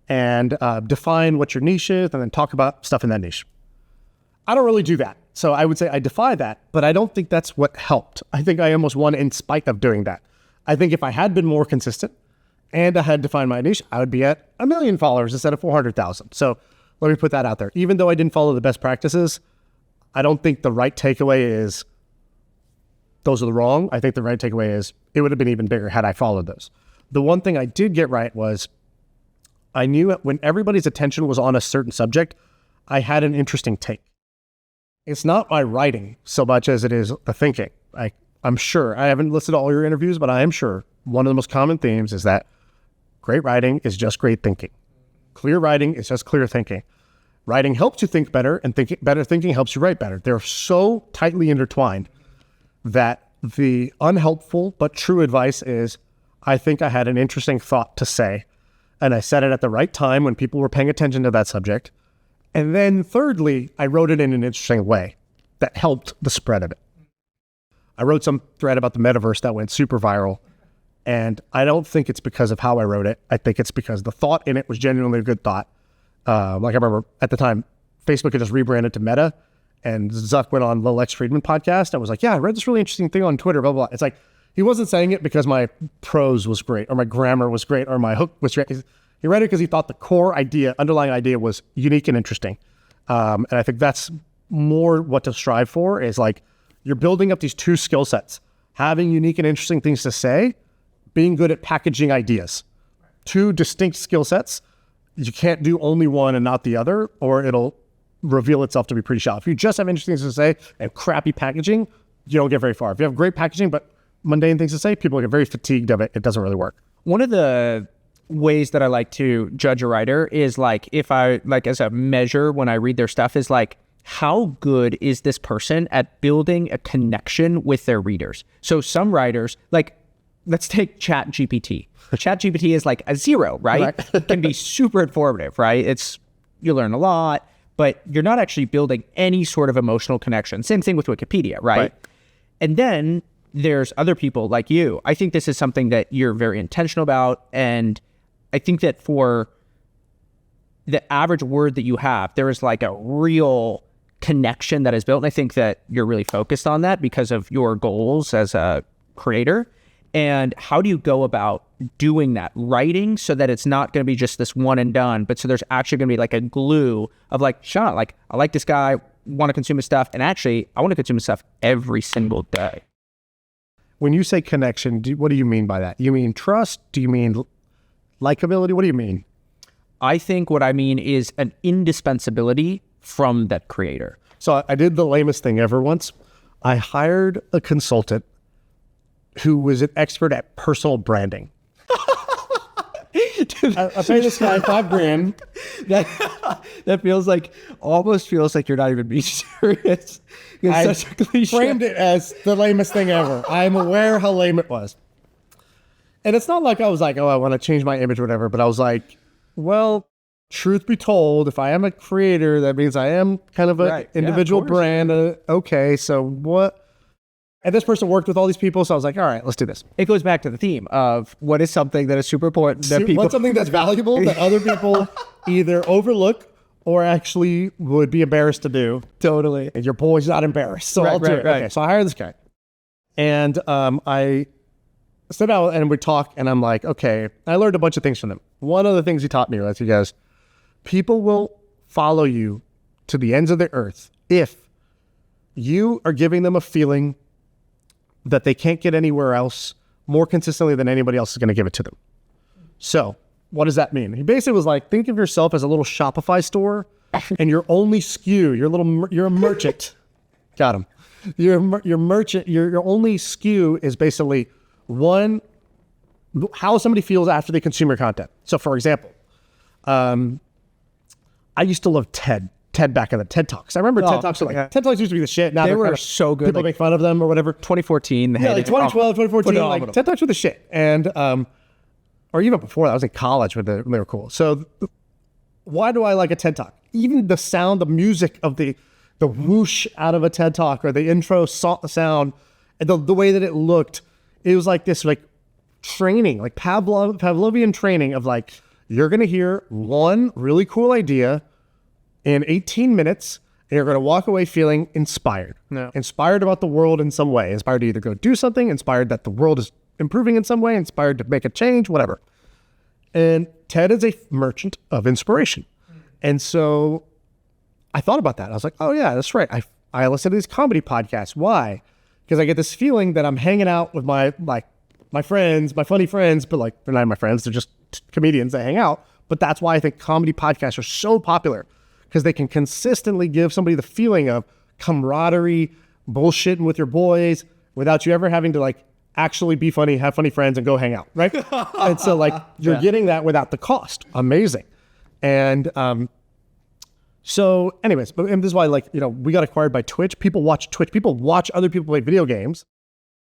and define what your niche is and then talk about stuff in that niche. I don't really do that. So I would say I defy that, but I don't think that's what helped. I think I almost won in spite of doing that. I think if I had been more consistent and I had defined my niche, I would be at 1 million followers instead of 400,000. So let me put that out there. Even though I didn't follow the best practices, I don't think the right takeaway is those are the wrong. I think the right takeaway is it would have been even bigger had I followed those. The one thing I did get right was I knew when everybody's attention was on a certain subject, I had an interesting take. It's not my writing so much as it is the thinking. I'm sure, I haven't listened to all your interviews, but I am sure one of the most common themes is that great writing is just great thinking. Clear writing is just clear thinking. Writing helps you think better, and better thinking helps you write better. They're so tightly intertwined that the unhelpful but true advice is, I think I had an interesting thought to say, and I said it at the right time when people were paying attention to that subject. And then thirdly, I wrote it in an interesting way that helped the spread of it. I wrote some thread about the metaverse that went super viral, and I don't think it's because of how I wrote it. I think it's because the thought in it was genuinely a good thought. Like I remember at the time, Facebook had just rebranded to Meta, and Zuck went on the Lex Friedman podcast and was like, yeah, I read this really interesting thing on Twitter, blah, blah, blah. It's like, he wasn't saying it because my prose was great or my grammar was great or my hook was great. He read it because he thought the core idea, underlying idea was unique and interesting. And I think that's more what to strive for is like, you're building up these two skill sets, having unique and interesting things to say, being good at packaging ideas. Two distinct skill sets. You can't do only one and not the other, or it'll reveal itself to be pretty shallow. If you just have interesting things to say and crappy packaging, you don't get very far. If you have great packaging, but mundane things to say, people get very fatigued of it. It doesn't really work. One of the ways that I like to judge a writer is like, if I like as a measure when I read their stuff is like, how good is this person at building a connection with their readers? So some writers, like, let's take ChatGPT. ChatGPT is like a 0, right? It can be super informative, right? You learn a lot, but you're not actually building any sort of emotional connection. Same thing with Wikipedia, right? And then there's other people like you. I think this is something that you're very intentional about. And I think that for the average word that you have, there is like a real connection that is built. And I think that you're really focused on that because of your goals as a creator. And how do you go about doing that writing so that it's not going to be just this one and done, but so there's actually going to be like a glue of like, Shaan, like, I like this guy, want to consume his stuff. And actually, I want to consume his stuff every single day. When you say connection, what do you mean by that? You mean trust? Do you mean likability? What do you mean? I think what I mean is an indispensability from that creator. So I did the lamest thing ever once. I hired a consultant who was an expert at personal branding. Dude, I paid this guy $5,000. That feels like, almost feels like you're not even being serious. I It's such a cliche. framed it as the lamest thing ever. I'm aware how lame it was. And it's not like I was like, oh, I want to change my image or whatever, but I was like, well, truth be told, if I am a creator, that means I am kind of an Right. Yeah, individual of course. brand. Okay, so what? And this person worked with all these people, so I was like, all right, let's do this. It goes back to the theme of what is something that is super important that people... What's something that's valuable that other people either overlook or actually would be embarrassed to do? Totally. And your boy's not embarrassed, so I'll do it. Right. Okay, so I hired this guy. And I sit down and we talk, and I'm like, okay, I learned a bunch of things from them. One of the things he taught me was, he goes, people will follow you to the ends of the earth if you are giving them a feeling that they can't get anywhere else more consistently than anybody else is going to give it to them. So what does that mean? He basically was like, think of yourself as a little Shopify store, and your only SKU, you're a merchant. Got him. Your merchant, your only SKU is basically one, how somebody feels after they consume your content. So for example, I used to love TED back in the TED Talks. I remember TED Talks were like, yeah. TED Talks used to be the shit. Now They they're were kind of, so good. People Like, make fun of them or whatever. 2014, the Yeah, like 2012, 2014, phenomenal. like TED Talks were the shit. And, or even before that, I was in college when they were cool. So why do I like a TED Talk? Even the sound, the music of the whoosh out of a TED Talk, or the intro sound, and the way that it looked, it was like this like training, like Pavlovian training of like, you're going to hear one really cool idea in 18 minutes, and you're going to walk away feeling inspired. Yeah. Inspired about the world in some way. Inspired to either go do something, inspired that the world is improving in some way, inspired to make a change, whatever. And Ted is a merchant of inspiration. And so I thought about that. I was like, oh yeah, that's right. I listen to these comedy podcasts. Why? Because I get this feeling that I'm hanging out with my friends, my funny friends, but like, they're not my friends. They're just comedians that hang out. But that's why I think comedy podcasts are so popular, because they can consistently give somebody the feeling of camaraderie, bullshitting with your boys without you ever having to like actually be funny, have funny friends, and go hang out, right? And so like you're getting that without the cost. Amazing. And so anyways, and this is why, like, you know, we got acquired by Twitch. People watch Twitch. People watch other people play video games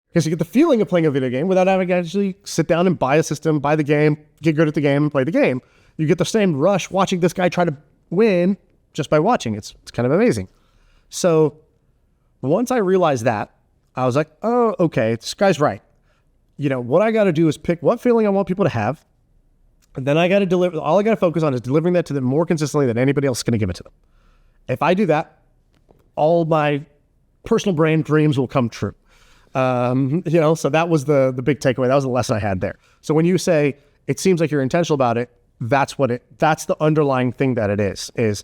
because you get the feeling of playing a video game without having to actually sit down and buy a system, buy the game, get good at the game, and play the game. You get the same rush watching this guy try to win just by watching. It's kind of amazing. So once I realized that, I was like, oh, okay, this guy's right. You know, what I got to do is pick what feeling I want people to have. And then I got to deliver, all I got to focus on is delivering that to them more consistently than anybody else is going to give it to them. If I do that, all my personal brand dreams will come true. You know, so that was the big takeaway. That was the lesson I had there. So when you say, it seems like you're intentional about it, that's the underlying thing that it is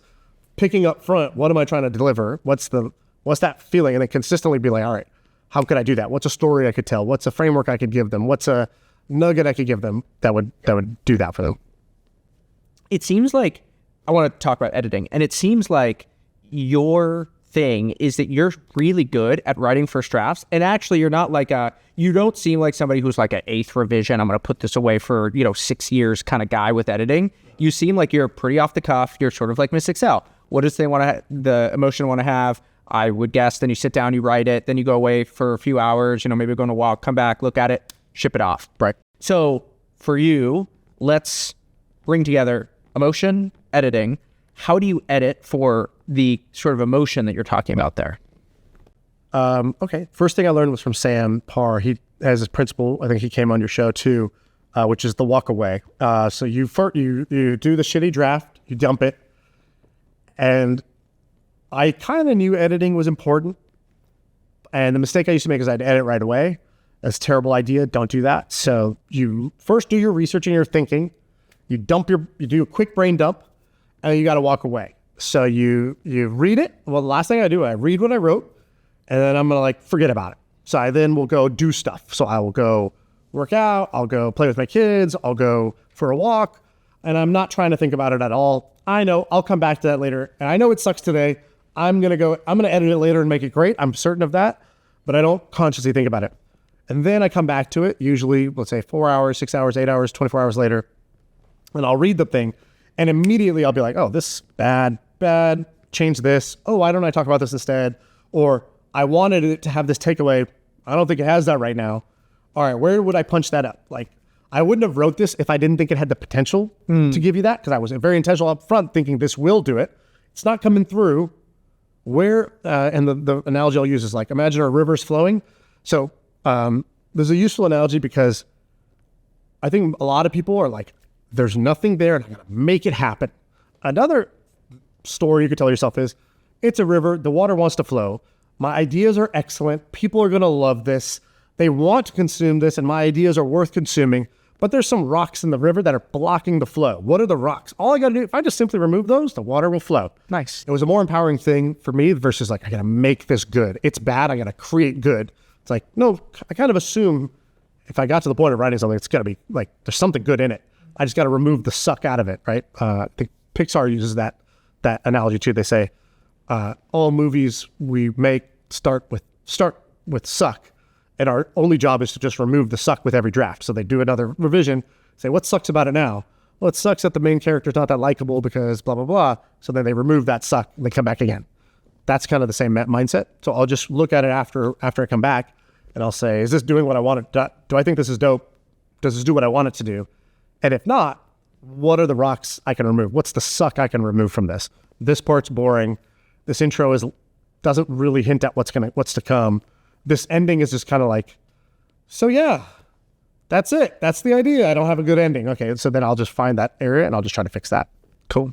picking up front. What am I trying to deliver? What's that feeling? And then consistently be like, all right, how could I do that? What's a story I could tell? What's a framework I could give them? What's a nugget I could give them that would do that for them? It seems like, I want to talk about editing, and it seems like your thing is that you're really good at writing first drafts, and actually you're not like you don't seem like somebody who's like an 8th revision, I'm going to put this away for 6 years kind of guy with editing. You seem like you're pretty off the cuff. You're sort of like Miss Excel. What does the emotion want to have? I would guess. Then you sit down, you write it, then you go away for a few hours, maybe go on a walk, come back, look at it, ship it off. Right. So for you, let's bring together emotion, editing. How do you edit for the sort of emotion that you're talking about there? Okay. First thing I learned was from Sam Parr. He has his principle. I think he came on your show too, which is the walk away. So you do the shitty draft, you dump it. And I kind of knew editing was important. And the mistake I used to make is I'd edit right away. That's a terrible idea. Don't do that. So you first do your research and your thinking. You do a quick brain dump, and then you got to walk away. So you read it. Well, the last thing I do, I read what I wrote, and then I'm going to forget about it. So I then will go do stuff. So I will go work out. I'll go play with my kids. I'll go for a walk, and I'm not trying to think about it at all. I know I'll come back to that later, and I know it sucks today. I'm going to edit it later and make it great. I'm certain of that, but I don't consciously think about it. And then I come back to it, usually, let's say 4 hours, 6 hours, 8 hours, 24 hours later, and I'll read the thing, and immediately I'll be like, oh, this is bad, change this. Oh, why don't I talk about this instead? Or I wanted it to have this takeaway. I don't think it has that right now. All right, where would I punch that up? I wouldn't have wrote this if I didn't think it had the potential to give you that, because I was very intentional up front thinking this will do it. It's not coming through. Where, and the analogy I'll use is imagine a river's flowing. So there's a useful analogy because I think a lot of people are there's nothing there and I'm going to make it happen. Another story you could tell yourself is, it's a river, the water wants to flow. My ideas are excellent. People are going to love this. They want to consume this and my ideas are worth consuming, but there's some rocks in the river that are blocking the flow. What are the rocks? All I got to do, if I just simply remove those, the water will flow. Nice. It was a more empowering thing for me versus I got to make this good. It's bad. I got to create good. It's no, I kind of assume if I got to the point of writing something, it's got to be there's something good in it. I just got to remove the suck out of it, right? I think Pixar uses that analogy too. They say all movies we make start with suck, and our only job is to just remove the suck with every draft. So they do another revision, say what sucks about it now? Well, it sucks that the main character's not that likable because blah blah blah. So then they remove that suck and they come back again. That's kind of the same mindset. So I'll just look at it after I come back, and I'll say, is this doing what I want it? Do I think this is dope? Does this do what I want it to do? And if not, what are the rocks I can remove? What's the suck I can remove from this? This part's boring. This intro doesn't really hint at what's to come. This ending is just kind of so yeah, that's it. That's the idea. I don't have a good ending. Okay, so then I'll just find that area and I'll just try to fix that. Cool.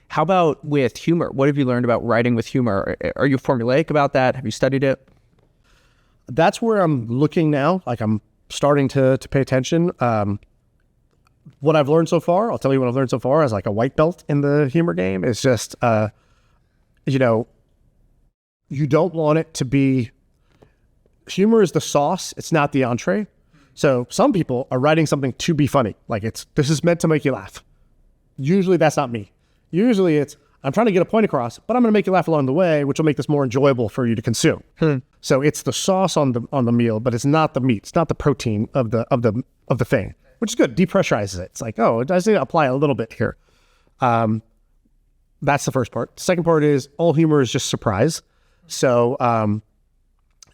How about with humor? What have you learned about writing with humor? Are you formulaic about that? Have you studied it? That's where I'm looking now. I'm starting to pay attention. What I've learned so far, I'll tell you what I've learned so far as a white belt in the humor game is just, you don't want it to be, humor is the sauce. It's not the entree. So some people are writing something to be funny. This is meant to make you laugh. Usually that's not me. Usually it's, I'm trying to get a point across, but I'm going to make you laugh along the way, which will make this more enjoyable for you to consume. So it's the sauce on the meal, but it's not the meat. It's not the protein of the thing, which is good. Depressurizes it. It's oh, it does apply a little bit here. That's the first part. The second part is all humor is just surprise. So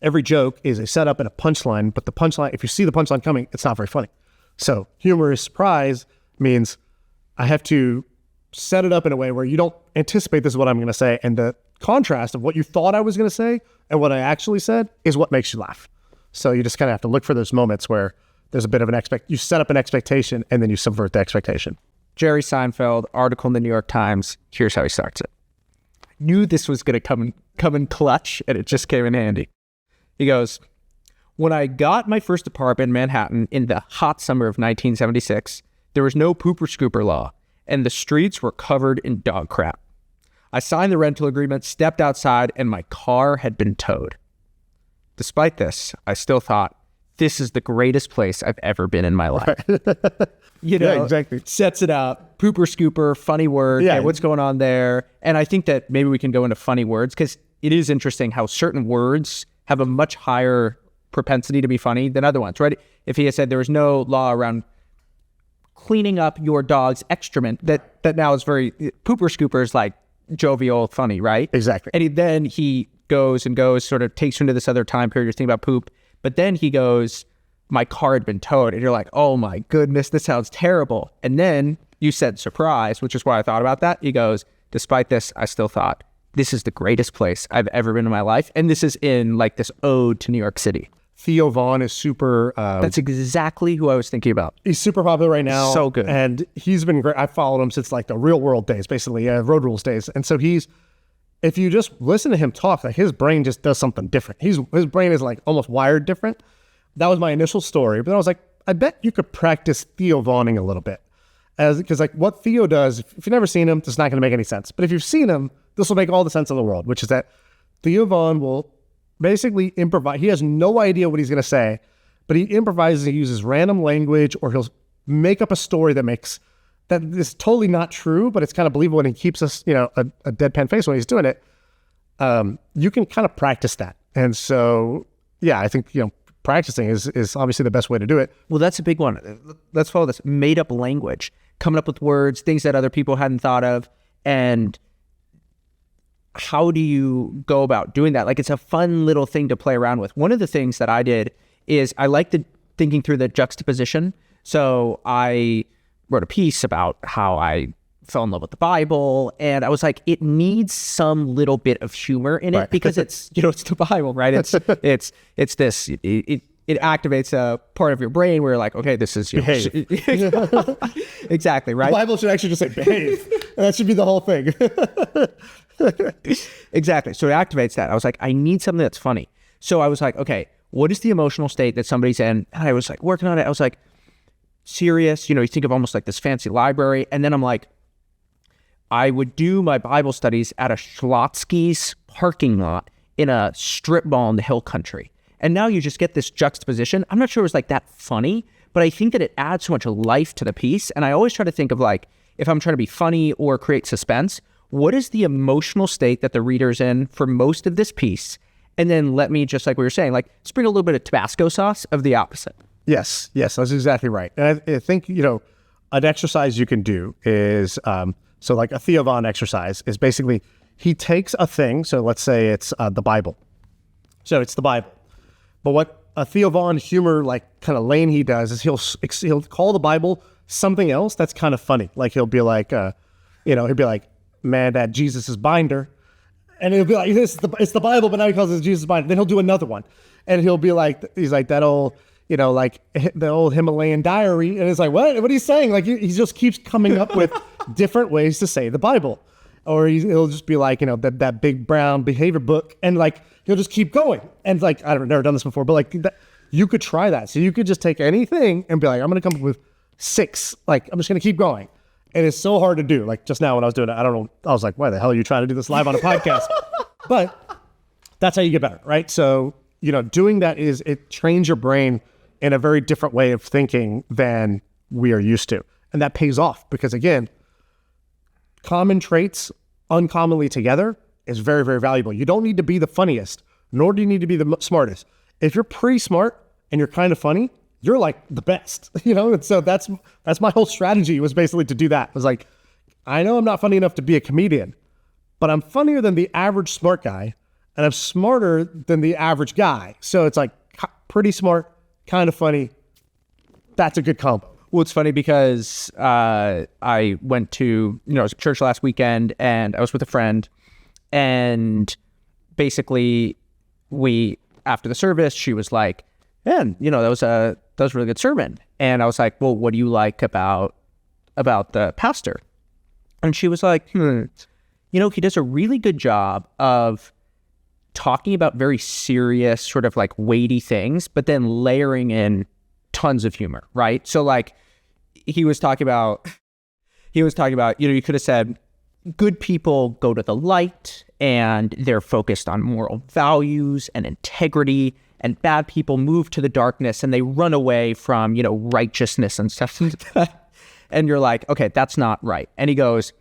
every joke is a setup and a punchline, but the punchline, if you see the punchline coming, it's not very funny. So humor is surprise means I have to set it up in a way where you don't anticipate this is what I'm going to say. And the contrast of what you thought I was going to say and what I actually said is what makes you laugh. So you just kind of have to look for those moments where there's a bit of you set up an expectation and then you subvert the expectation. Jerry Seinfeld, article in the New York Times. Here's how he starts it. I knew this was going to come in clutch, and it just came in handy. He goes, when I got my first apartment in Manhattan in the hot summer of 1976, there was no pooper scooper law, and the streets were covered in dog crap. I signed the rental agreement, stepped outside, and my car had been towed. Despite this, I still thought, this is the greatest place I've ever been in my life. Yeah, exactly. Sets it up. Pooper scooper, funny word. Yeah. Hey, what's going on there? And I think that maybe we can go into funny words because it is interesting how certain words have a much higher propensity to be funny than other ones, right? If he had said there was no law around cleaning up your dog's excrement, that now is very, pooper scooper is jovial, funny, right? Exactly. And then he goes, sort of takes you into this other time period, you're thinking about poop. But then he goes, my car had been towed. And you're like, oh my goodness, this sounds terrible. And then you said surprise, which is why I thought about that. He goes, despite this, I still thought, this is the greatest place I've ever been in my life. And this is in like this ode to New York City. Theo Von is super... That's exactly who I was thinking about. He's super popular right now. So good. And he's been great. I've followed him since like the Real World days, basically, Road Rules days. And so if you just listen to him talk, like his brain just does something different. His brain is like almost wired different. That was my initial story. But then I was like, I bet you could practice Theo Voning a little bit. Because like what Theo does, if you've never seen him, it's not going to make any sense. But if you've seen him, this will make all the sense in the world, which is that Theo Von will basically improvise. He has no idea what he's going to say, but he improvises. He uses random language, or he'll make up a story that is totally not true, but it's kind of believable, and he keeps us, a deadpan face when he's doing it. You can kind of practice that. And so, yeah, I think, practicing is obviously the best way to do it. Well, that's a big one. Let's follow this. Made up language, coming up with words, things that other people hadn't thought of. And how do you go about doing that? Like, it's a fun little thing to play around with. One of the things that I did is I like thinking through the juxtaposition. So I wrote a piece about how I fell in love with the Bible, and I was like, it needs some little bit of humor in it, right? Because it's it's the Bible, right? It's this. It activates a part of your brain where you're like, okay, this is behave. Exactly, right? The Bible should actually just say behave, and that should be the whole thing. Exactly. So it activates that. I was like, I need something that's funny. So I was like, okay, what is the emotional state that somebody's in? And I was like working on it. I was like, serious. You think of almost like this fancy library, and then I'm like, I would do my Bible studies at a Schlotsky's parking lot in a strip mall in the hill country. And now you just get this juxtaposition. I'm not sure it was like that funny, but I think that it adds so much life to the piece. And I always try to think of like, if I'm trying to be funny or create suspense, what is the emotional state that the reader's in for most of this piece? And then let me, just like we were saying, like sprinkle a little bit of Tabasco sauce of the opposite. Yes, that's exactly right. And I think, an exercise you can do is, so like a Theo Von exercise is basically, he takes a thing. So let's say it's the Bible. So it's the Bible. But what a Theo Von humor, like kind of lane he does is he'll call the Bible something else that's kind of funny. Like he'll be like, man, that Jesus' binder. And he'll be like, it's the Bible, but now he calls it Jesus' binder. Then he'll do another one. And he'll be like, he's like that old, like the old Himalayan diary. And it's like, what are you saying? Like he just keeps coming up with different ways to say the Bible. Or he'll just be like, that big brown behavior book. And like, he'll just keep going. And like, I've never done this before, but like you could try that. So you could just take anything and be like, I'm going to come up with 6. Like, I'm just going to keep going. And it's so hard to do. Like just now when I was doing it, I don't know. I was like, why the hell are you trying to do this live on a podcast? But that's how you get better, right? So, doing that it trains your brain in a very different way of thinking than we are used to. And that pays off because, again, common traits uncommonly together is very, very valuable. You don't need to be the funniest, nor do you need to be the smartest. If you're pretty smart and you're kind of funny, you're like the best, And so that's my whole strategy was basically to do that. It was like, I know I'm not funny enough to be a comedian, but I'm funnier than the average smart guy, and I'm smarter than the average guy. So it's like pretty smart, kind of funny. That's a good combo. Well, it's funny because I went to, I was at church last weekend and I was with a friend, and basically after the service, she was like, man, that was a really good sermon. And I was like, well, what do you like about the pastor? And she was like, he does a really good job of talking about very serious, sort of like weighty things, but then layering in tons of humor, right? So like he was talking about, you could have said, good people go to the light and they're focused on moral values and integrity, and bad people move to the darkness and they run away from, righteousness and stuff like that. And you're like, okay, that's not right. And he goes,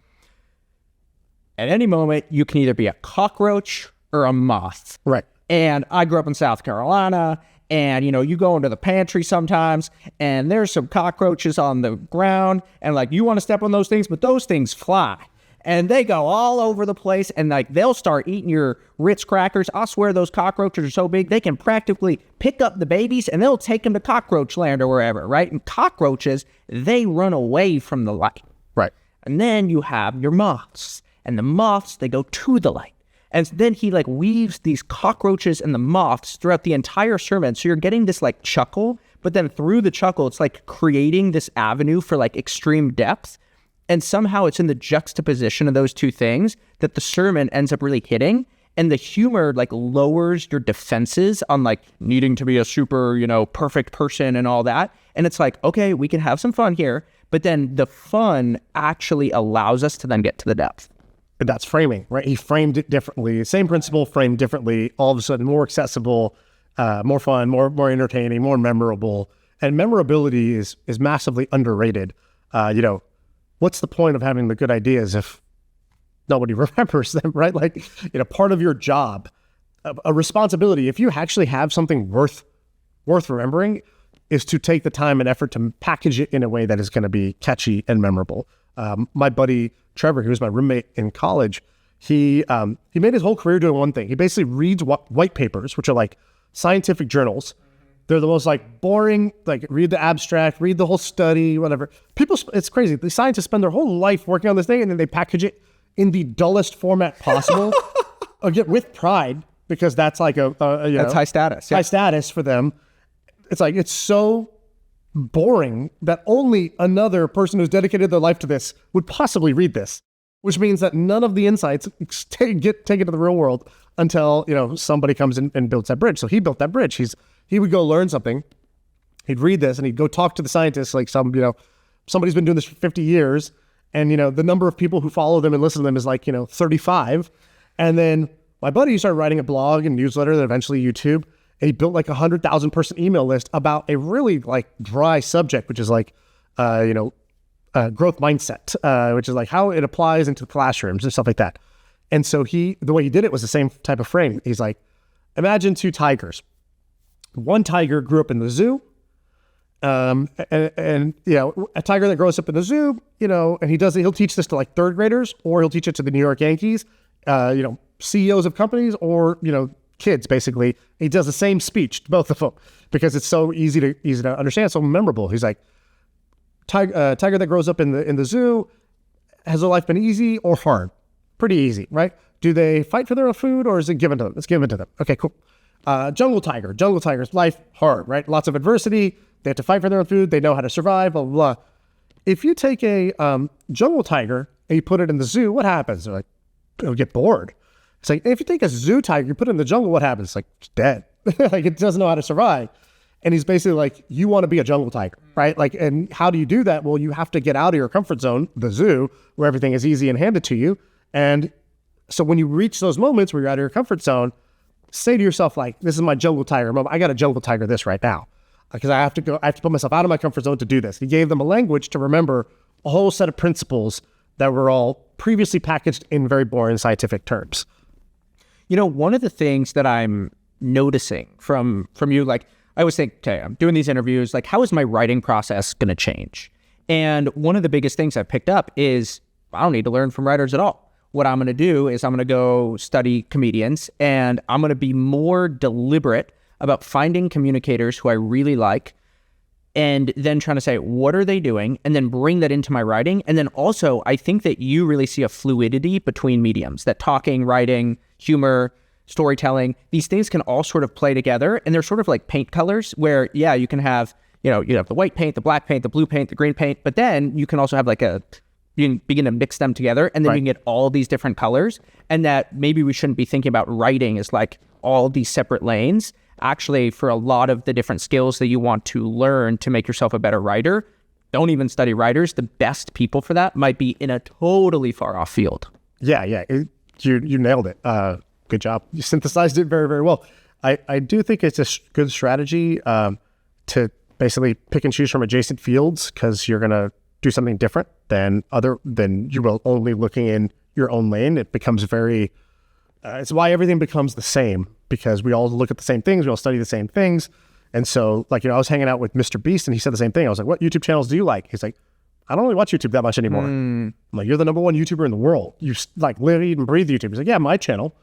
at any moment, you can either be a cockroach or a moth. Right. And I grew up in South Carolina, and, you go into the pantry sometimes, and there's some cockroaches on the ground, and, like, you want to step on those things, but those things fly. And they go all over the place, and, like, they'll start eating your Ritz crackers. I swear those cockroaches are so big, they can practically pick up the babies, and they'll take them to cockroach land or wherever, right? And cockroaches, they run away from the light. Right. And then you have your moths. And the moths, they go to the light. And then he like weaves these cockroaches and the moths throughout the entire sermon. So you're getting this like chuckle, but then through the chuckle, it's like creating this avenue for like extreme depth. And somehow it's in the juxtaposition of those two things that the sermon ends up really hitting. And the humor like lowers your defenses on like needing to be a super, perfect person and all that. And it's like, okay, we can have some fun here. But then the fun actually allows us to then get to the depth. And that's framing, right? He framed it differently. Same principle, framed differently. All of a sudden more accessible, more fun, more entertaining, more memorable. And memorability is massively underrated. What's the point of having the good ideas if nobody remembers them, right? Like, part of your job, a responsibility, if you actually have something worth remembering, is to take the time and effort to package it in a way that is going to be catchy and memorable. My buddy Trevor, who was my roommate in college, he made his whole career doing one thing. He basically reads white papers, which are like scientific journals. They're the most like boring, like read the abstract, read the whole study, whatever. It's crazy. The scientists spend their whole life working on this thing, and then they package it in the dullest format possible, again, with pride, because that's like that's high status. High status for them. It's like, it's so boring that only another person who's dedicated their life to this would possibly read this, which means that none of the insights get taken to the real world until, somebody comes in and builds that bridge. So he built that bridge. He would go learn something. He'd read this and he'd go talk to the scientists, like somebody's been doing this for 50 years. And, the number of people who follow them and listen to them is like, 35. And then my buddy started writing a blog and newsletter and eventually YouTube. And he built like 100,000 person email list about a really like dry subject, which is like, growth mindset, which is like how it applies into classrooms and stuff like that. And so the way he did it was the same type of frame. He's like, imagine two tigers. One tiger grew up in the zoo. And a tiger that grows up in the zoo, and he'll teach this to like third graders, or he'll teach it to the New York Yankees, CEOs of companies, or, kids, basically. He does the same speech to both of them because it's so easy to understand, so memorable. He's like, tiger that grows up in the zoo, has their life been easy or hard? Pretty easy, right? Do they fight for their own food, or is it given to them? It's given to them. Okay, cool. Jungle tiger's life hard, right? Lots of adversity. They have to fight for their own food. They know how to survive, blah, blah, blah. If you take a jungle tiger and you put it in the zoo, what happens? They're like, it'll get bored. It's like, if you take a zoo tiger, you put it in the jungle, what happens? It's like, it's dead. Like, it doesn't know how to survive. And he's basically like, you want to be a jungle tiger, right? Like, and how do you do that? Well, you have to get out of your comfort zone, the zoo, where everything is easy and handed to you. And so when you reach those moments where you're out of your comfort zone, say to yourself, like, this is my jungle tiger moment. I got to jungle tiger this right now, because I have to put myself out of my comfort zone to do this. He gave them a language to remember a whole set of principles that were all previously packaged in very boring scientific terms. One of the things that I'm noticing from you, like, I always think, okay, I'm doing these interviews, like, how is my writing process going to change? And one of the biggest things I've picked up is I don't need to learn from writers at all. What I'm going to do is I'm going to go study comedians, and I'm going to be more deliberate about finding communicators who I really like, and then trying to say, what are they doing? And then bring that into my writing. And then also, I think that you really see a fluidity between mediums, that talking, writing, humor, storytelling, these things can all sort of play together. And they're sort of like paint colors where, yeah, you can have, you have the white paint, the black paint, the blue paint, the green paint, but then you can also have you can begin to mix them together, and then you can get all these different colors. And that maybe we shouldn't be thinking about writing as like all these separate lanes. Actually, for a lot of the different skills that you want to learn to make yourself a better writer, don't even study writers. The best people for that might be in a totally far off field. Yeah. You nailed it. Good job. You synthesized it very, very well. I do think it's a good strategy to basically pick and choose from adjacent fields, because you're going to do something different than you will only looking in your own lane. It becomes very, it's why everything becomes the same, because we all look at the same things. We all study the same things. And so, like, I was hanging out with MrBeast, and he said the same thing. I was like, what YouTube channels do you like? He's like, I don't really watch YouTube that much anymore. I'm like, you're the number one YouTuber in the world. You like live, eat, and breathe YouTube. He's like, yeah, my channel.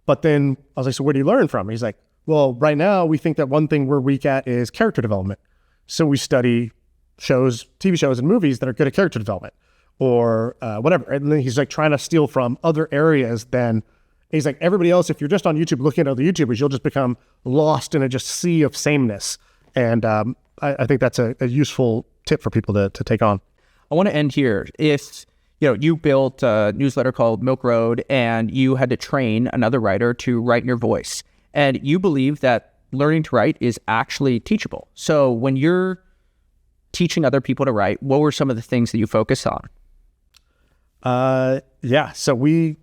But then I was like, so where do you learn from? He's like, well, right now we think that one thing we're weak at is character development. So we study TV shows and movies that are good at character development, or whatever. And then he's like trying to steal from other areas than He's like, everybody else, if you're just on YouTube looking at other YouTubers, you'll just become lost in a just sea of sameness. And I think that's a useful tip for people to take on. I want to end here. If you built a newsletter called Milk Road and you had to train another writer to write in your voice, and you believe that learning to write is actually teachable. So when you're teaching other people to write, what were some of the things that you focus on? So we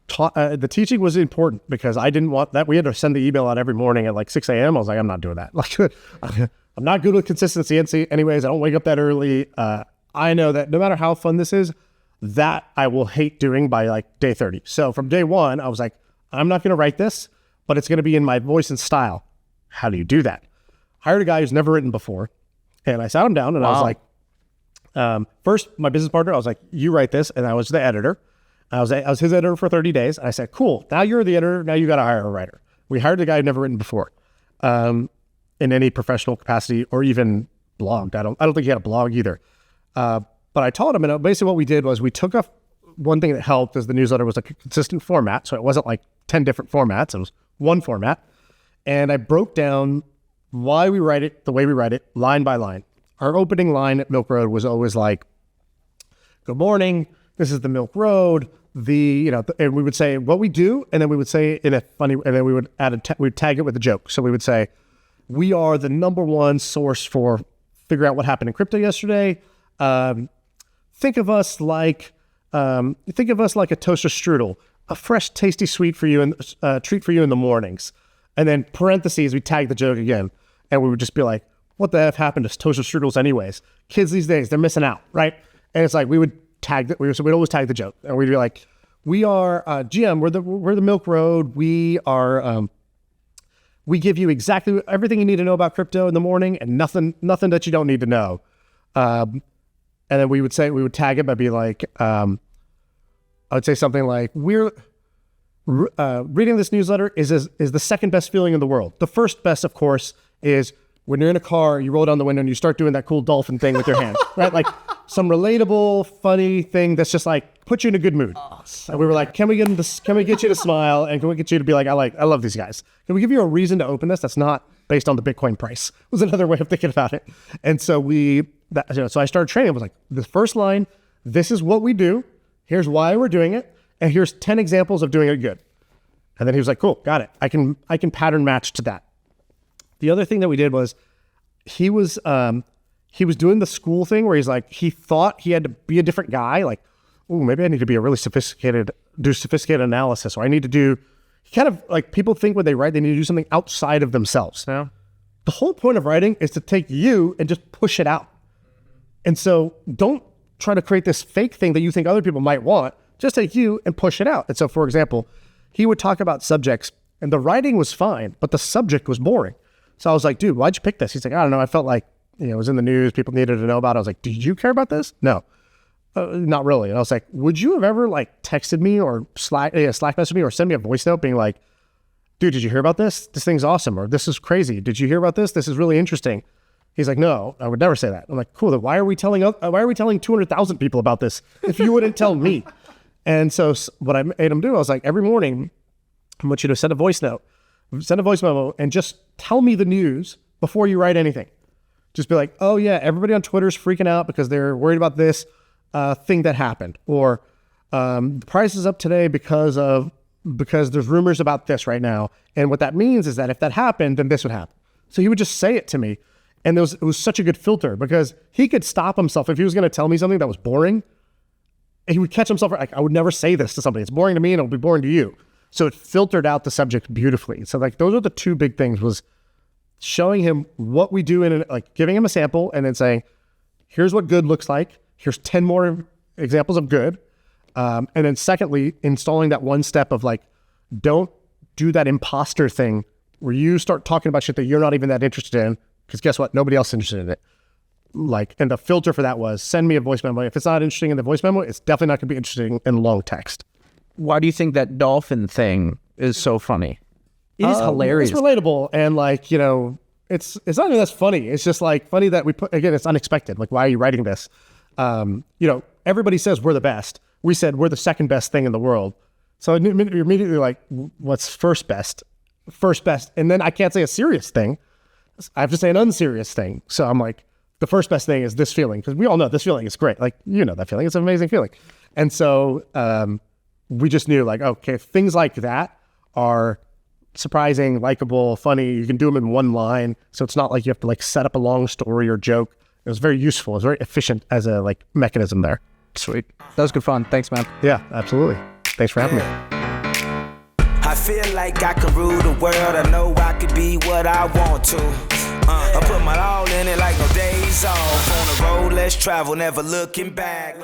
taught, the teaching was important because I didn't want that. We had to send the email out every morning at like 6 a.m. I was like, I'm not doing that. Like, I'm not good with consistency. Anyways, I don't wake up that early. I know that no matter how fun this is, that I will hate doing by like day 30. So from day one, I was like, I'm not going to write this, but it's going to be in my voice and style. How do you do that? Hired a guy who's never written before. And I sat him down and I was like, first, my business partner, I was like, you write this. And I was the editor. I was his editor for 30 days. And I said, cool, now you're the editor. Now you got to hire a writer. We hired the guy who'd never written before in any professional capacity or even blogged. I don't think he had a blog either. But I taught him, and basically what we did was we took one thing that helped is the newsletter was like a consistent format. So it wasn't like 10 different formats. It was one format. And I broke down why we write it the way we write it, line by line. Our opening line at Milk Road was always like, good morning, this is the Milk Road, and we would say what we do, and then we would say in a funny, and then we would we'd tag it with a joke. So we would say, we are the number one source for figure out what happened in crypto yesterday. Think of us like a toaster strudel, a fresh, tasty treat for you in the mornings. And then parentheses, we tag the joke again. And we would just be like, what the F happened to toaster strudels anyways? Kids these days, they're missing out, right? And it's like, we would tag that. We'd always tag the joke. And we'd be like, we are GM, we're the Milk Road. We are, we give you exactly everything you need to know about crypto in the morning and nothing that you don't need to know. And then we would tag it by being like, I would say something like, reading this newsletter is the second best feeling in the world. The first best, of course, is when you're in a car, you roll down the window and you start doing that cool dolphin thing with your hands, right? Like some relatable, funny thing that's just like put you in a good mood. And we were like, can we get you to smile? And can we get you to be like, I love these guys. Can we give you a reason to open this that's not based on the Bitcoin price? Was another way of thinking about it. And so so I started training. I was like, the first line, this is what we do. Here's why we're doing it. And here's 10 examples of doing it good. And then he was like, cool, got it. I can pattern match to that. The other thing that we did was he was doing the school thing where he's like, he thought he had to be a different guy. Like, oh, maybe I need to be a really sophisticated analysis, or I need to do kind of like people think when they write, they need to do something outside of themselves. Yeah. The whole point of writing is to take you and just push it out. And so don't try to create this fake thing that you think other people might want. Just take you and push it out. And so, for example, he would talk about subjects and the writing was fine, but the subject was boring. So I was like, dude, why'd you pick this? He's like, I don't know. I felt like, it was in the news. People needed to know about it. I was like, did you care about this? No, not really. And I was like, would you have ever like texted me or Slack messaged me or send me a voice note being like, dude, did you hear about this? This thing's awesome. Or this is crazy. Did you hear about this? This is really interesting. He's like, no, I would never say that. I'm like, cool. Then why are we telling 200,000 people about this if you wouldn't tell me? And so what I made him do, I was like, every morning, I want you to send a voice memo, and just tell me the news before you write anything. Just be like, oh yeah, everybody on Twitter is freaking out because they're worried about this thing that happened, or the price is up today because there's rumors about this right now. And what that means is that if that happened, then this would happen. So he would just say it to me. And it was such a good filter because he could stop himself. If he was going to tell me something that was boring, he would catch himself like, I would never say this to somebody. It's boring to me and it'll be boring to you. So it filtered out the subject beautifully. So like those are the two big things, was showing him what we do and like giving him a sample and then saying, here's what good looks like. Here's 10 more examples of good. And then secondly, installing that one step of like, don't do that imposter thing where you start talking about shit that you're not even that interested in, because guess what? Nobody else is interested in it. Like, and the filter for that was send me a voice memo. If it's not interesting in the voice memo, it's definitely not going to be interesting in long text. Why do you think that dolphin thing is so funny? It is hilarious. It's relatable. And like, it's not even that's funny. It's just like funny that it's unexpected. Like, why are you writing this? Everybody says we're the best. We said we're the second best thing in the world. So you're immediately like, what's first best? First best. And then I can't say a serious thing. I have to say an unserious thing. So I'm like, the first best thing is this feeling, because we all know this feeling is great. Like, you know that feeling. It's an amazing feeling. And so we just knew, like, okay, things like that are surprising, likable, funny. You can do them in one line. So it's not like you have to like set up a long story or joke. It was very useful. It was very efficient as a like mechanism there. Sweet. That was good fun. Thanks, man. Yeah, absolutely. Thanks for having me. I feel like I can rule the world. I know I could be what I want to. I put my all in it like no days off. On the road, let's travel, never looking back.